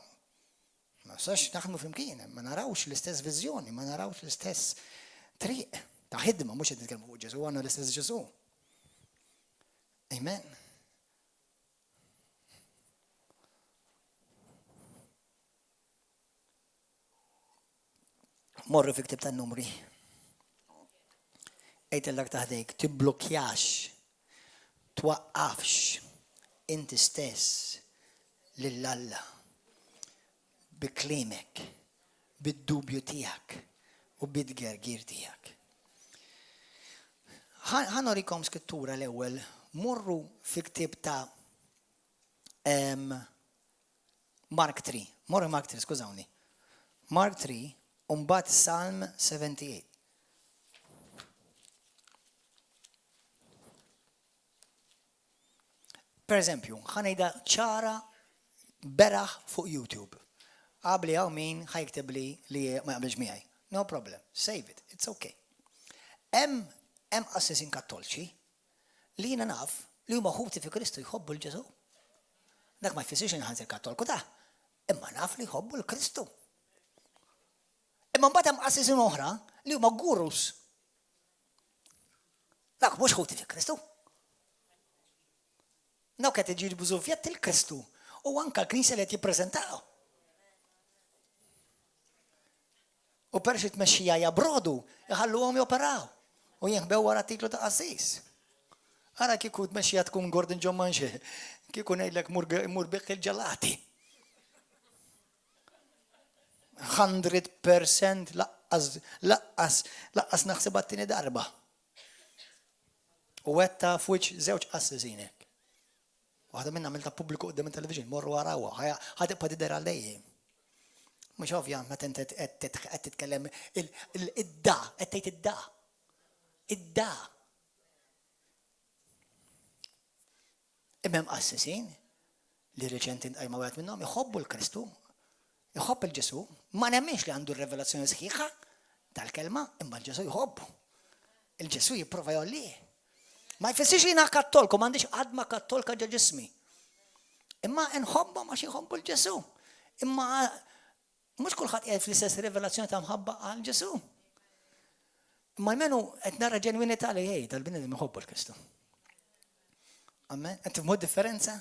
nistax naħdmu flimkien, ma narawx l-istess viżjoni, ma narawx l-istess triq ta' ħidma, mhux qed nitkellmu fuq Ġesu, għandna l-istess Ġesu. Amen. Morru fi ktib tan-numri. Ejtellek taħdejk, tibblokjax, twaqqafx inti stess lill-Alla bi-klimek, bid-dubju tiegħek u bid-gergir tiegħek. Ħanorikom skrittura l-ewwel. Morru fi ktib ta' Mark 3. Morru Mark 3, skużawni. Mark 3, mbagħad Psalm 78. Per eżempju, ħanejda ċara beraħ fuq YouTube. Qabli hawn min ħajkteb li ma jaqbilx miegħi. No problem. Save it. It's okay. Hemm assessin kattolċi li jiena naf li huma ħubti fi Kristu jħobbu l-Ġesu. Dak ma jfissirx inħansir kattolku ta', imma naf li jħobbu l-Kristu. Imma mbagħad hemm assessin oħra li huma gurus. Dak mhux ħubti fi Kristu. Dak qed iġibu żuvjett il-Kristu u anke l-Knisja li qed jippreżentaw. U perx it-tmexxija jabrodu, iħalluhom joperaw u jinħbew wara titlu ta' qassis. Ara kieku tmexxija tkun Gordon John Manxe, kieku ngħidlek mur biħ il-ġelati. 100% laqqas naħseb għat-tieni darba. U għetta f'wiċċ żewġ qassiżinek. Waħda minn għamilta pubbliku qudiem il-television, morru warawha, ħadibqa' tidher għal-dejjem. Mhux ovvja meta inti qed titkellem id-da, qed tgħid id-da. Id-da. Imma hemm qassisin li reċenti nqajma wieħed minnhom iħobbu l-Kristu, iħobb il-Ġesu, ma nemminx li għandu r-revelazzjoni sħiħa tal-kelma, imma l-Ġesu jħobbu. Il-Ġesu jipprova jgħollih. Ma jfissirx jiena kattolku, m'għandix għadma kattolka ġa ġismi. Imma nħobbhom għax jħobbu l-Ġesu. Imma mhux kulħadd qiegħed fl-istess rivelazzjoni ta' mħabba għal Ġesu. Imma almenu qed nara ġenwinità li tal-bniedem iħobbu l-Kristu. Amen. Qed tifhmu differenza?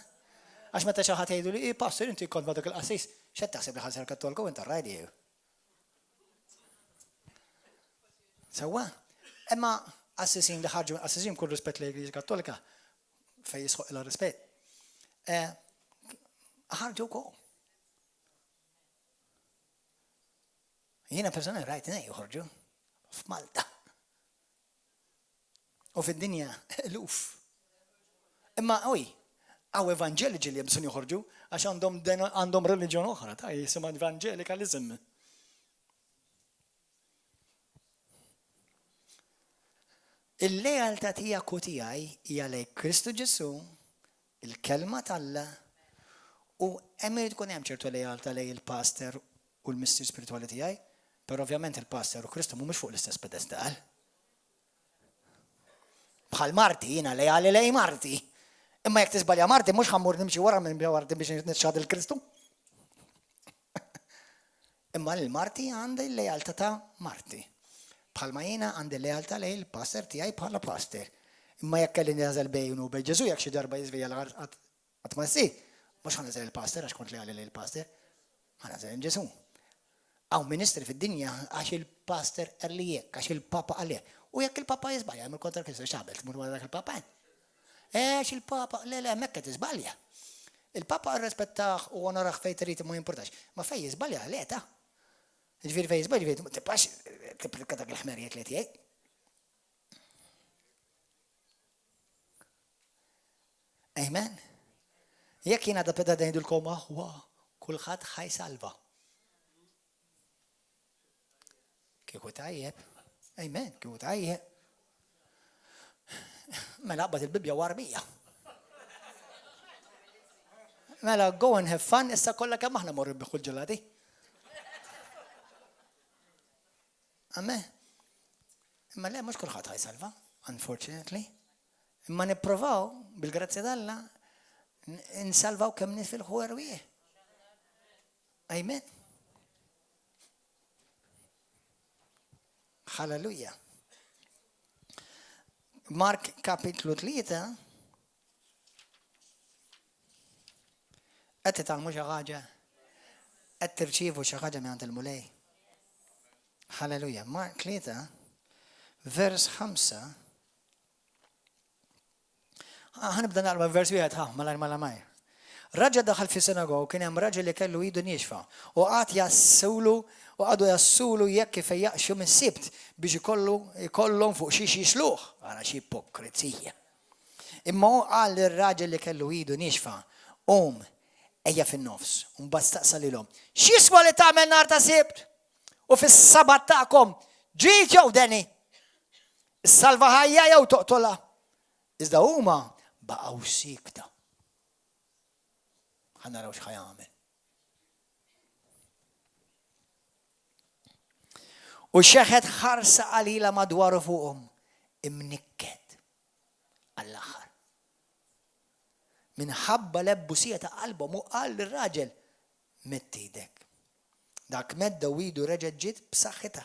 Għax meta xi ħadd jgħidu li pastor inti kont ma' dak il-qasis, x'qed taħseb li ħasser kattolku inti rajdi jew. Sewwa, imma assisin li ħarġu assisin kull rispett lejn l-Iglesia Kattolika fejn jisħoq ilha rispett. Ħarġu wkoll. Jiena personali rajt nej joħorġu f'Malta. U fid-dinja eluf. Imma għaw evangeliċi li jibsun joħorġu għax għandhom reliġjon oħra ta' jisimha evangelicalism. Il-lealtà tiegħek u tiegħi hija lejn Kristu Ġesu, il-kelma tal-Alla, u hemm irid tkun hemm ċertu lealtà lejn il-pastor u l-mistri spiritwali tiegħi, però ovvjament il-pastor u Kristu mhumiex fuq l-istess pedestal. Bħal Marti, jiena lejali lejn Marti. Imma jekk tisbalja Marti mhux ħammur nimxi wara minn Marti biex nitxad il-Kristu. Imma l-Marti għandha l-lealtà ta' Marti. Bħalma jiena għandi lealtà lejn il-pastor tiegħi bħala pastor. Imma jekk kelli nażel bejn u bejn Ġesu jekk xi darba jiżvija qatt ma ssir, mhux ħanażel il-pastor għax kont leali lejn il-pastor, ħanażel Ġesu. Għaw ministri fid-dinja għax il-pastor erlijek, għax il-papa għalih. U jekk il-papa jiżbalja jagħmel kontra Kristu x'għamel tmur wara dak il-papa. Għax il-papa le mekka tiżbalja. Il-papa rrispettah u onorah fejn trid ma jimpurtax. Ma fejn jiżbalja leta. Ġifieri fejn jiżbalja ma tibqax tipprika dak il-ħmerijiet li tiegħek. Amen. Jekk jiena da peda ngħidulkom kulħadd ħajsalva. Kieku tajjeb. Amen, kieku tajjeb. Mela qbad il-Bibja warbija. Mela go and have fun, issa kollha kemm aħna morru biħu l-ġelati. Amen. Imma le mhux kulħadd ħajsalva, unfortunately. Imma nipprovaw bil-grazzja d'Alla nsalvaw kemm nifilħu erwieħ. Amen. Halleluja. Mark kapitlu 3 qed titgħallmu xi ħaġa, qed tirċievu xi ħaġa minn il-mulej. Halleluja. Mark 3 vers 5. Ħanibda naqra vers wieħed malajr. Raġel daħal fi sinagog kien hemm raġel li kellu idu nixfa u għadu jassulu jekk kif jaqxu mis-sibt biex ikollhom fuq xi jixluh ara xi ipokrizija. Imma hu qal lir-raġel li kellu idu nixfa ejja fin-nofs u mbagħad staqsa lilhom x'jiswa li tagħmel nhar ta' sibt u fis-sabat tagħkom ġid jew deni is-salva ħajja jew toqtolha. Iżda huma baqgħu sikta. Ħanaraw x'ħajamel. U xeħed ħarsa qalila madwaru fuqhom imnikket għall-aħħar. Minħabba l-ebbusija ta' qalbhom u qal lir-raġel metti jdek. Dak medda u idu reġgħet ġiet b'saħħitha.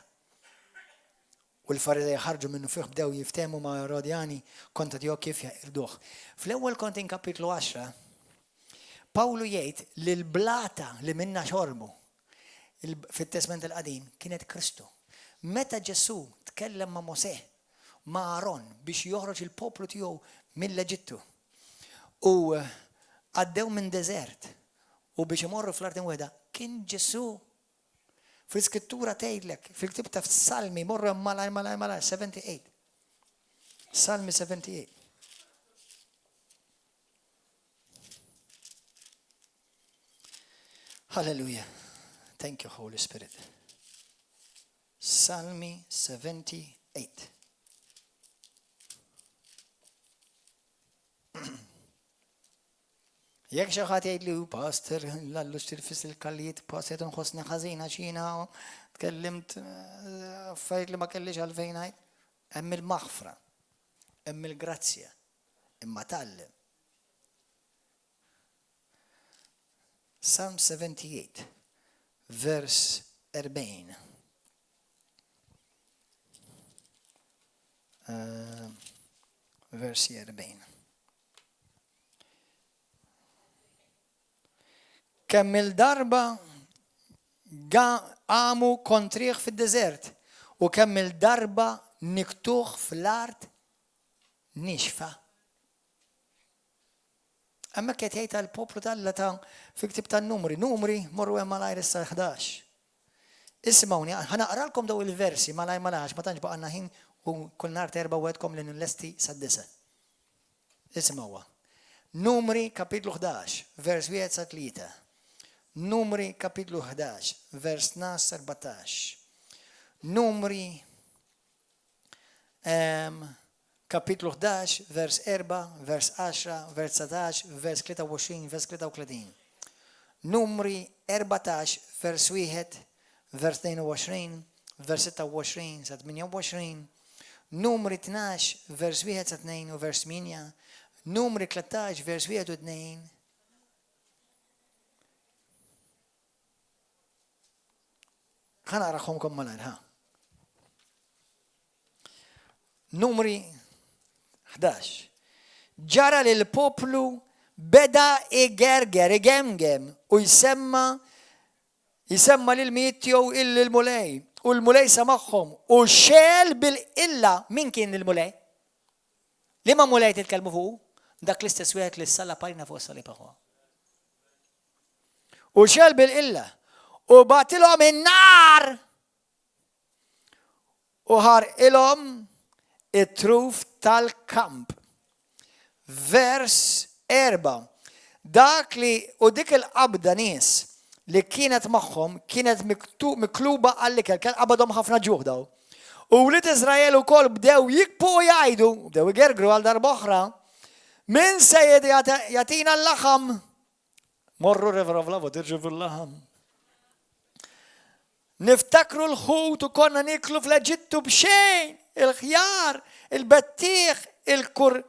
U l-Farizej ħarġu minnu fih bdew jiftehmu ma' Erodjani kontra tiegħu kif jaqirduh. Fl-ewwel kont kapitlu 10 Pawlu jgħid li l-blata li minna xorbu fit-Testament il-Qadim kienet Kristu. Meta Ġesu tkellem ma' Mosè, ma' Aaron biex joħroġ il-poplu tiegħu mill-Eġittu u għaddew minn deżert u biex imorru fl-art imwiegħda kien Ġesu. Fil-Skrittura tgħidlek, fil-ktib ta' Salmi morru malaj 78. Salmi 78. Hallelujah. Thank you, Holy Spirit. Salmi 78. Jekk xi ħadd jgħidli pastor lallu xtirfis il-kallijiet pastor nħossni ħażina xina tkellimt affarijiet li ma kellix għalfejn ngħid. Hemm il-maħfra, hemm il-grazzja, imma tgħallem. Psalm 78, verse 40. Versi 40. kemm il-darba għamu kontriħ fid-deżert u kemm il-darba niktuħ fl-art nixfa. Amma qed jgħid għall-poplu tal-Alla ta' fi ktib tan-numri, morru hemm malajr issa 11. Ismawni, ħanaqralkom daw il-versi malajr ma tantx baqgħna ħin u kull nhar terba' wedkom li nlesti sad-disa. Ismawha. Numri kapitlu 11, vers 1 sa 3. Numri kapitlu 11, vers 12 sa 14. Numri kapitlu 11, vers 4, vers 10, vers 19, vers 23, vers 33. Numri 14, vers 1, vers 22, vers 26, sa 28. Numri 12, vers 1 sa 2 u vers 8. Numri 13, vers 1 u 2. ħana raħħomkom malar, ha. Numri 11. Ġara li l-poplu beda igemgem u jisemma lil-mitjow il-mulej u l-mulej samaħħom u xel bil-illa. Min kien il-mulej? Li ma mulej titkelmu fuq? Dak l-istess wieħed li s-salla parina fuq s-sali paħwa. U xel bil-illa u batilhom in-nar u ħar ilhom it-truf tal-kamp. Vers 4. Dak li u dik il-qabda nies li kienet magħhom kienet mikluba għall-ikel, kien qabadhom ħafna ġuħ daw. U wlied Iżrael ukoll bdew jikbu u jgħidu, bdew igergru għal darba oħra, min se jagħtina l-laħam. Morru revravlavu dirġu fil-laħam. Niftakru l-ħut u konna niklu fl-Eġittu b'xejn, il-ħjar, il-bettiħ, il-kurrat,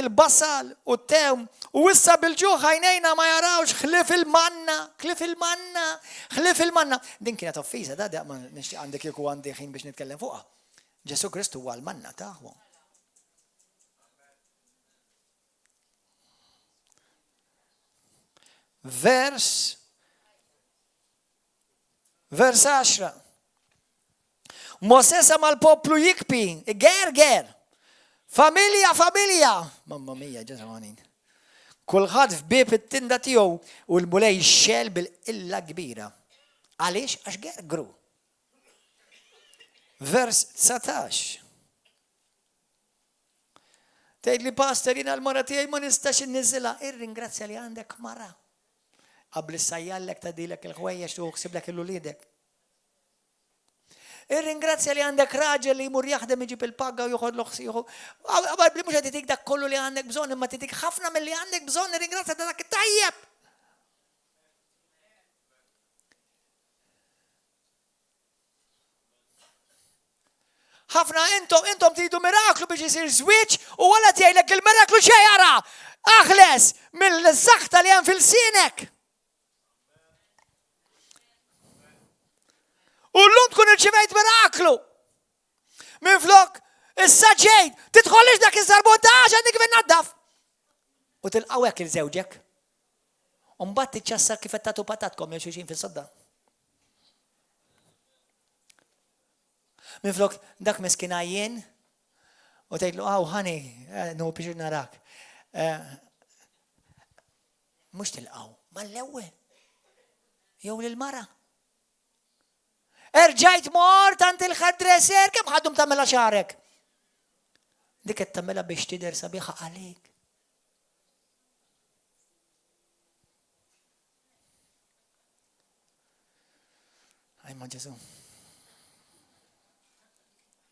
il-basal u t-tew. U issa bil-ġuħ ħajnejna ma jarawx ħlif il-manna. Din kienet offiża da ma nixtieq għandek jekk għandi ħin biex nitkellem fuqha. Ġesu Kristu huwa l-manna taħwu. Vers 10. Mosè sama l-poplu jikpi, gerger, familja. Mamma mia, ġazamanin. Kulħadd f'bieb it-tinda tiegħu u l-mulej xel bil-illa kbira. Għaliex? Għax gergru. Vers 19. Tgħid li pastor jiena l-mara tiegħi ma nistax inniżilha, irringrazzja li għandek mara. Qabel issajjallek tadilek il-ħwejjex u ħsiblek il-ulidek. Irringrazzja li għandek raġel li jmur jaħdem iġib il-pagga u joħod l-oħsiħu. Għabli mux għeditik dak kollu li għandek bżon, imma titik ħafna mill-li għandek bżon, irringrazzja dak tajjeb. ħafna intom tridu miraklu biex jisir żwieġ u wara tgħidlek il-miraklu xejara. Aħles mill-saħta li hemm fil-sinek. U l-lum tkun irċivejt miraklu. Min flok, issa ġejt, titħollix dak il-sarbotaġ għandik fin-naddaf. U tilqawek il-żewġek. Umbat tiċċassar kif qed tagħtu patatkom jew xi fis-sodda. Min flok, dak meskin għajjen, u tgħidlu ħani, no biex narak. Mhux tilqaw, mal-ewwel. Jew lil-mara. Erġajt mort għand il-ħaddresser, kemm ħaddum tagħmilha xarek. Dik qed tagħmilha biex tidher sabiħa għalik. Ajma Ġesu.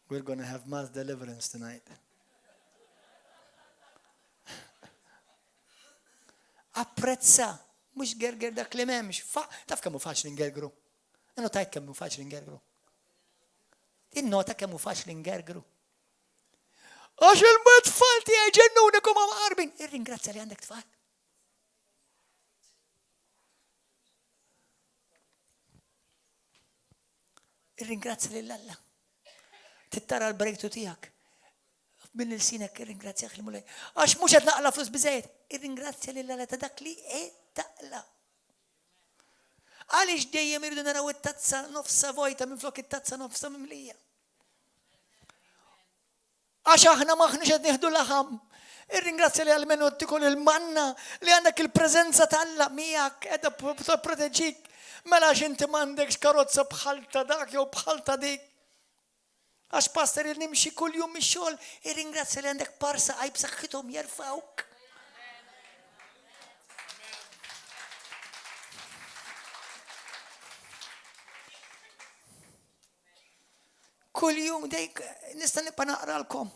We're going to have mass deliverance tonight. Apprezza, mhux gerger dak li m'hemmx. Taf kemm hu faċli ngergru. Notajt kemm hu faċli ngergru. Innota kemm hu faċli ngergru. Għax il-tfal tiegħi ġennunikom ma qarbin. Irringrazzja li għandek tfal. Irringrazzja lil Alla. Tittara l-breakthrough tiegħek Min il-sinek irringrazzjak li mulej. Għax mhux qed naqla flus biżejjed, irringrazzja lil Alla ta' dak li qed taqla. Għaliex dejjem irridu naraw it-tazza nofsa vojta minflok it-tazza nofsa mimlija. Għax aħna maħniex qed nieħdu laħam. Irringrazzja li għal-menu tikun il-manna li għandek il-preżenza tal-Alla miegħek qiegħda proteġik. Mela inti m'għandekx karozza bħal ta' dak jew bħal ta' dik. Għax pastor nimxi kull jum mix-xogħol, irringrazzja li għandek parsa għajb saħħithom jerfgħuk. Kull jum dejk nista' nibqa' naqralkom.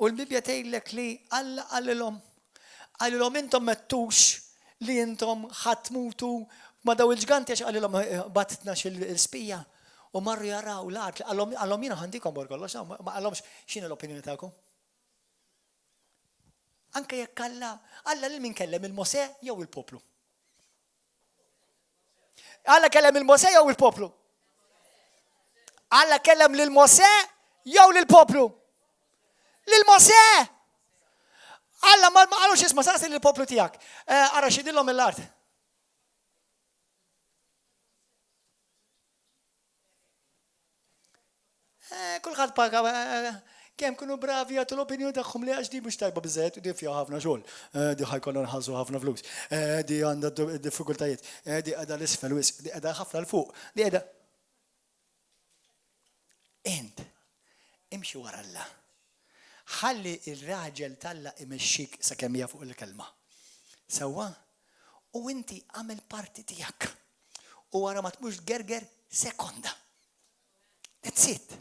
U l-Bibja tgħidlek li Alla għalilhom intom mettux li intom ħatmutu ma daw il-ġganti għax għalilhom batitna il-spija. U marru jaraw l-art, għallom jina għandikom borkollox, ma għallomx xini l-opinjoni ta'kom. Anke jekk Alla li min kellem il-Mosè jew il-poplu. Alla kellem il-Mosè jew il-poplu. Alla kellem lil-Mosè jew lil-poplu. Lil-Mosè! Alla ma għalux isma saqsi lil-poplu tijak. Ara xidillom il-art. Kulħadd paga kemm kienu bravi għatu l-opinjoni tagħhom li għax di mhux tajba biżżejjed u di fiha ħafna xogħol. Di ħajkollna nħallsu ħafna flus. Di għandha diffikultajiet. Di qiegħda l-isfel wisq, di qiegħda ħafna l fuq. Di qiegħda. Int imxi wara Alla. Ħalli ir-raġel tal-Alla imexxik sakemm hija fuq il-kelma. Sewwa u inti għamel parti tiegħek. U wara ma tmux gerger sekonda. That's it.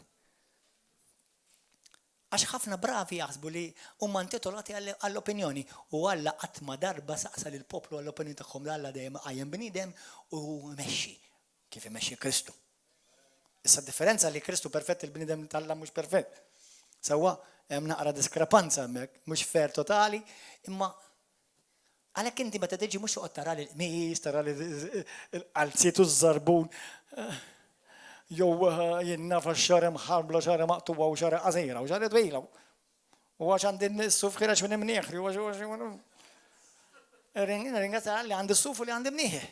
Għax ħafna bravi jaħsbu li huma intitolati għall-opinjoni u Alla qatt ma darba saqsa lil poplu għall-opinjoni tagħhom Alla dejjem qajjem bniedem u mexxi kif imexxi Kristu. Issa differenza li Kristu perfett il-bniedem tal-Alla mhux perfett. Sewwa hemm naqra diskrepanza hemmhekk, mhux fer totali, imma għalhekk inti meta tiġi mhux toqgħod tara l-qmiż, tara l-qalzietu żarbun. Jow jinnafa xara mħarbla, xara maqtuwa u xara qasira u xara twila. U għax għandi n-suf xirax minn imnieħri u għax ringrazzja li għandi s-suf u li għandi mnieħi.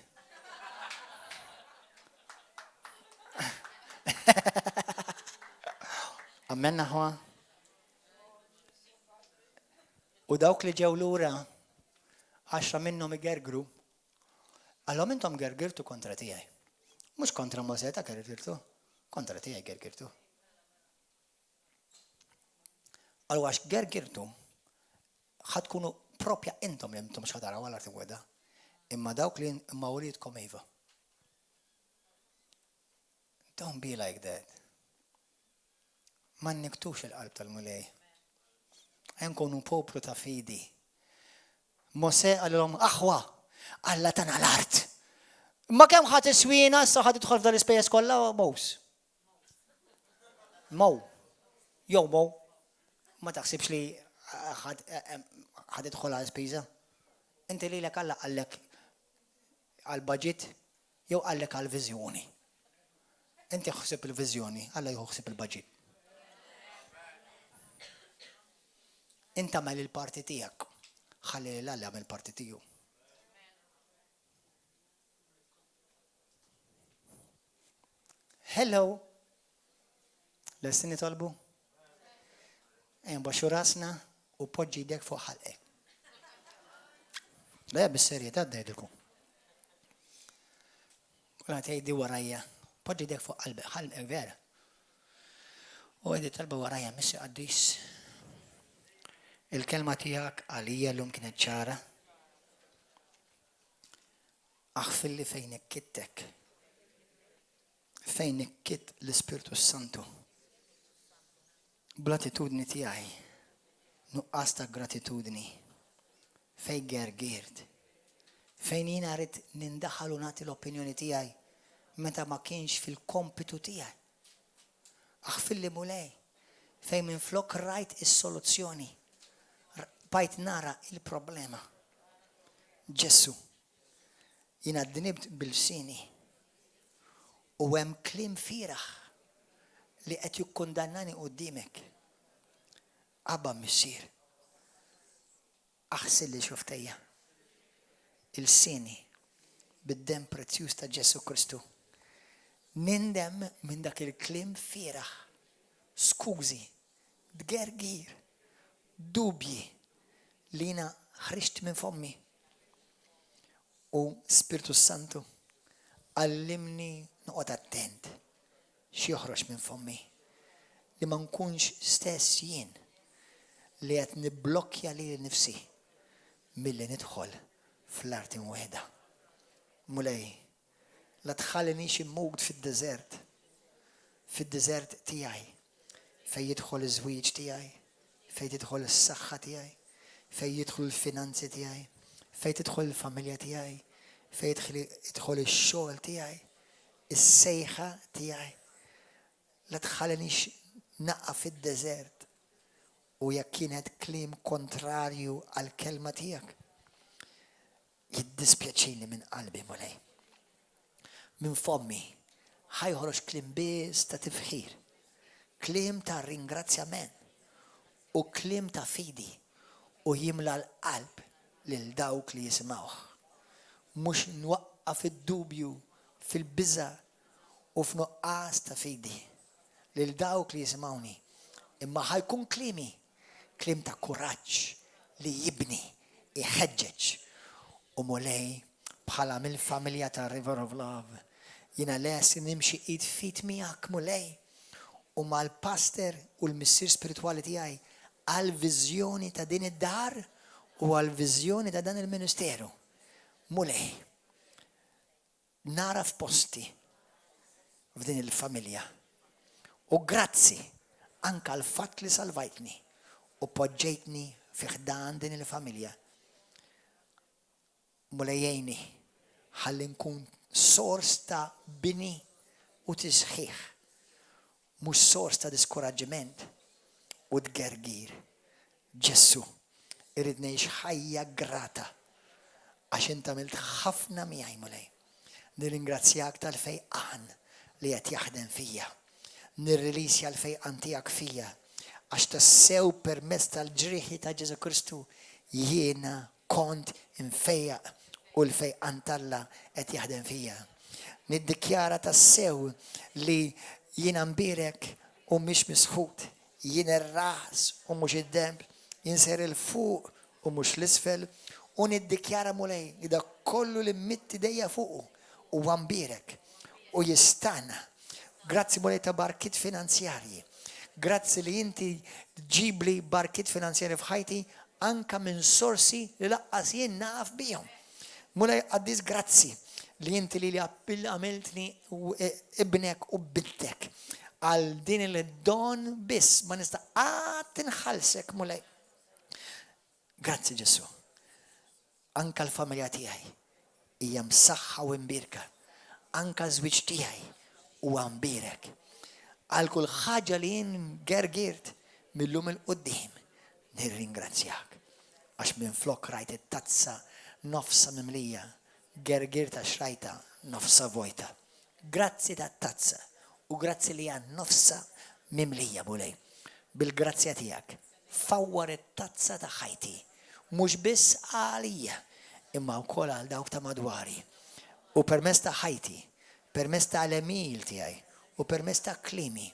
Ammenna ħwa. U dawk li ġew lura 10 minnhom igergru, għallhom intom gergirtu kontra tiegħi. Mhux kontra Mosè ta' gergirtu. Kontra tiegħi gergirtu. Allura għax gergirtu ħadkunu propja intom li intom x'ħataraw għal arti weda. Imma dawk li imma uridkom iva. Don't be like that. Ma nniktux il-qalb tal-mulej. Nkunu poplu ta' fidi. Mosè għalhom aħwa Alla tana l-art. Ma kemm ħadd iswina issa ħadd idħol f'dan l-ispejjeż kollha mows. Mow. Jew mow. Ma taħsibx li ħadd idħol għal spiża. Inti lilek Alla qallek għall-budget jew qallek għall-viżjoni. Inti ħsib il-viżjoni, Alla jħossib il-budget. Inti għamel il-parti tiegħek. Ħalli Alla jagħmel parti tiegħu. Hello. Lestini tolbu? Baxu rasna u poġġi dek fuq ħalqek. La bis-serjetà d-dajdilkom. Kulla tgħidi warajja. Poġġi dek fuq ħalqek vera. U għedi talba warajja missi qaddis. Il-kelma tiegħek għalija l-lum kienet ċara. Aħfilli fejn ikkittek. Fejn ikkit l-Ispirtu Santu. Bl-attitudni tiegħi, nuqqas ta' gratitudni, fejn gergirt, fejn jiena rrid nindaħħal u nagħti l-opinjoni tiegħi meta ma kienx fil-kompitu tiegħi. Aħfilli mulej, fejn minflok rajt is-soluzzjoni, bajt nara il-problema. Ġessu, jiena dnibt bil-sini u hemm kliem fieraħ li qed jikkundannani qudiemek. Abba missier. Aħsil li xuftejja. Il-sini bid-dem prezzjuż ta' Ġesu Kristu. Nindem minn dak il-klim fieraħ. Skużi, dgergir, dubji li jina ħriġt minn fommi. U Spiritu Santu għallimni noqgħod attent xi joħroġ minn fommi. Li ma nkunx stess jien li qed nibblokkja li nifsi milli nidħol fl-arti mweda. Mulej, la tħallinix immugd fid-deżert. Fid-deżert tiegħi. Fejn jidħol iż-żwieġ tiegħi, fejn tidħol is-saħħa tiegħi, fejn jidħol il-finanzi tiegħi, fejn tidħol il-familja tiegħi, fejn jidħol ix-xogħol tiegħi, is-sejħa tiegħi. La tħallinix naqqa fid-deżert u jekk kienet kliem kontrarju għall-kelma tiegħek. Jiddispjaċini minn qalbi mulej. Minn fommi ħajħroġ kliem biss ta' tifħir. Kliem ta' ringrazzjament u kliem ta' fidi u jimla l-qalb lil dawk li jisimgħuh. Mhux nwaqqa fid-dubju, fil-biża u f'nuqqas ta' fidi lil dawk li jisimgħuni. Imma ħajkun kliem ta' kuraġġ li jibni, iħeġġeġ. U mulej bħala mill-familja ta' River of Love jiena lesti nimxi id fit miegħek mulej. U mal-pastor u l-missier spirituali tiegħi għal-viżjoni ta' din id-dar u għal-viżjoni ta' dan il-ministeru. Mulej, nara f'posti f'din il-familja. U grazzi anka l-fatt li salvajtni u poġġejtni fiħdan din il-familja. Mulejjejni ħalli nkun sors ta' bini u tisħiħ. Mux sors ta' diskoraġġiment u dgergir. Ġessu, irrid ngħix ħajja grata għax inti għamilt ħafna miegħi mulej. Nirringrazzjak tal-fejqan li qed jaħdem fija. Nirrilisja l-fejqan tiegħek fija għax tassew permezz tal-ġrieħi ta' Ġesu Kristu jiena kont infejjaq u l-fejqan Alla qed jaħdem fija. Niddikjara tassew li jiena mbirek u mhix misħut, jien ir-raħs u mhux id-demb, jien ser il-fuq u mhux l-isfel, u niddikjara mulej li dak kollu li mitti dejja fuq u mbirek u jistana. Grazzi mulej ta' barkit finanzjarji. Grazzi li inti ġibli barkit finanzjarji f'ħajti anka minn sorsi li laqqas jien naf bihom. Mulej għaddis grazzi li inti li għamiltni u ibnek u bintek għal din il-don biss ma nista' tinħallsek mulej. Grazzi Ġesu. Anka l-familja tiegħi hija msaħħa u mbirka. Anka żwieġ tiegħi huwa mbirek. Għal kull ħaġa li jien gergirt millum il-qudiem nirringrazzjak għax minn flok rajt it-tazza nofsa mimlija. Gergirta xrajta nofsa vojta. Grazzi ta' tazza u grazzi li għan nofsa mimlija mulej. Bil-grazzja tijak fawwar it-tazza ta' ħajti. Mux biss għalija imma wkoll għal dawk ta' madwari. U permess ta' ħajti, permess ta' l-emil tijaj u permess ta' klimi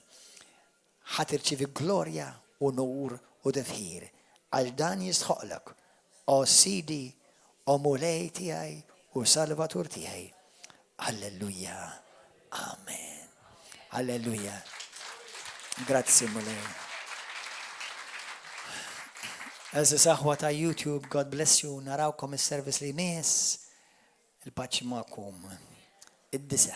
ħatirċivi glorja u nur u defħir. Għal dan jistħoqlek o sidi o mulej tijaj u salvatur tiegħi. Alleluja. Amen. Alleluja. Grazzi mulej. Eżis aħwa ta' YouTube, God bless you, narawkom is-service li nies. Il-paċi ma'kum. Id-disa.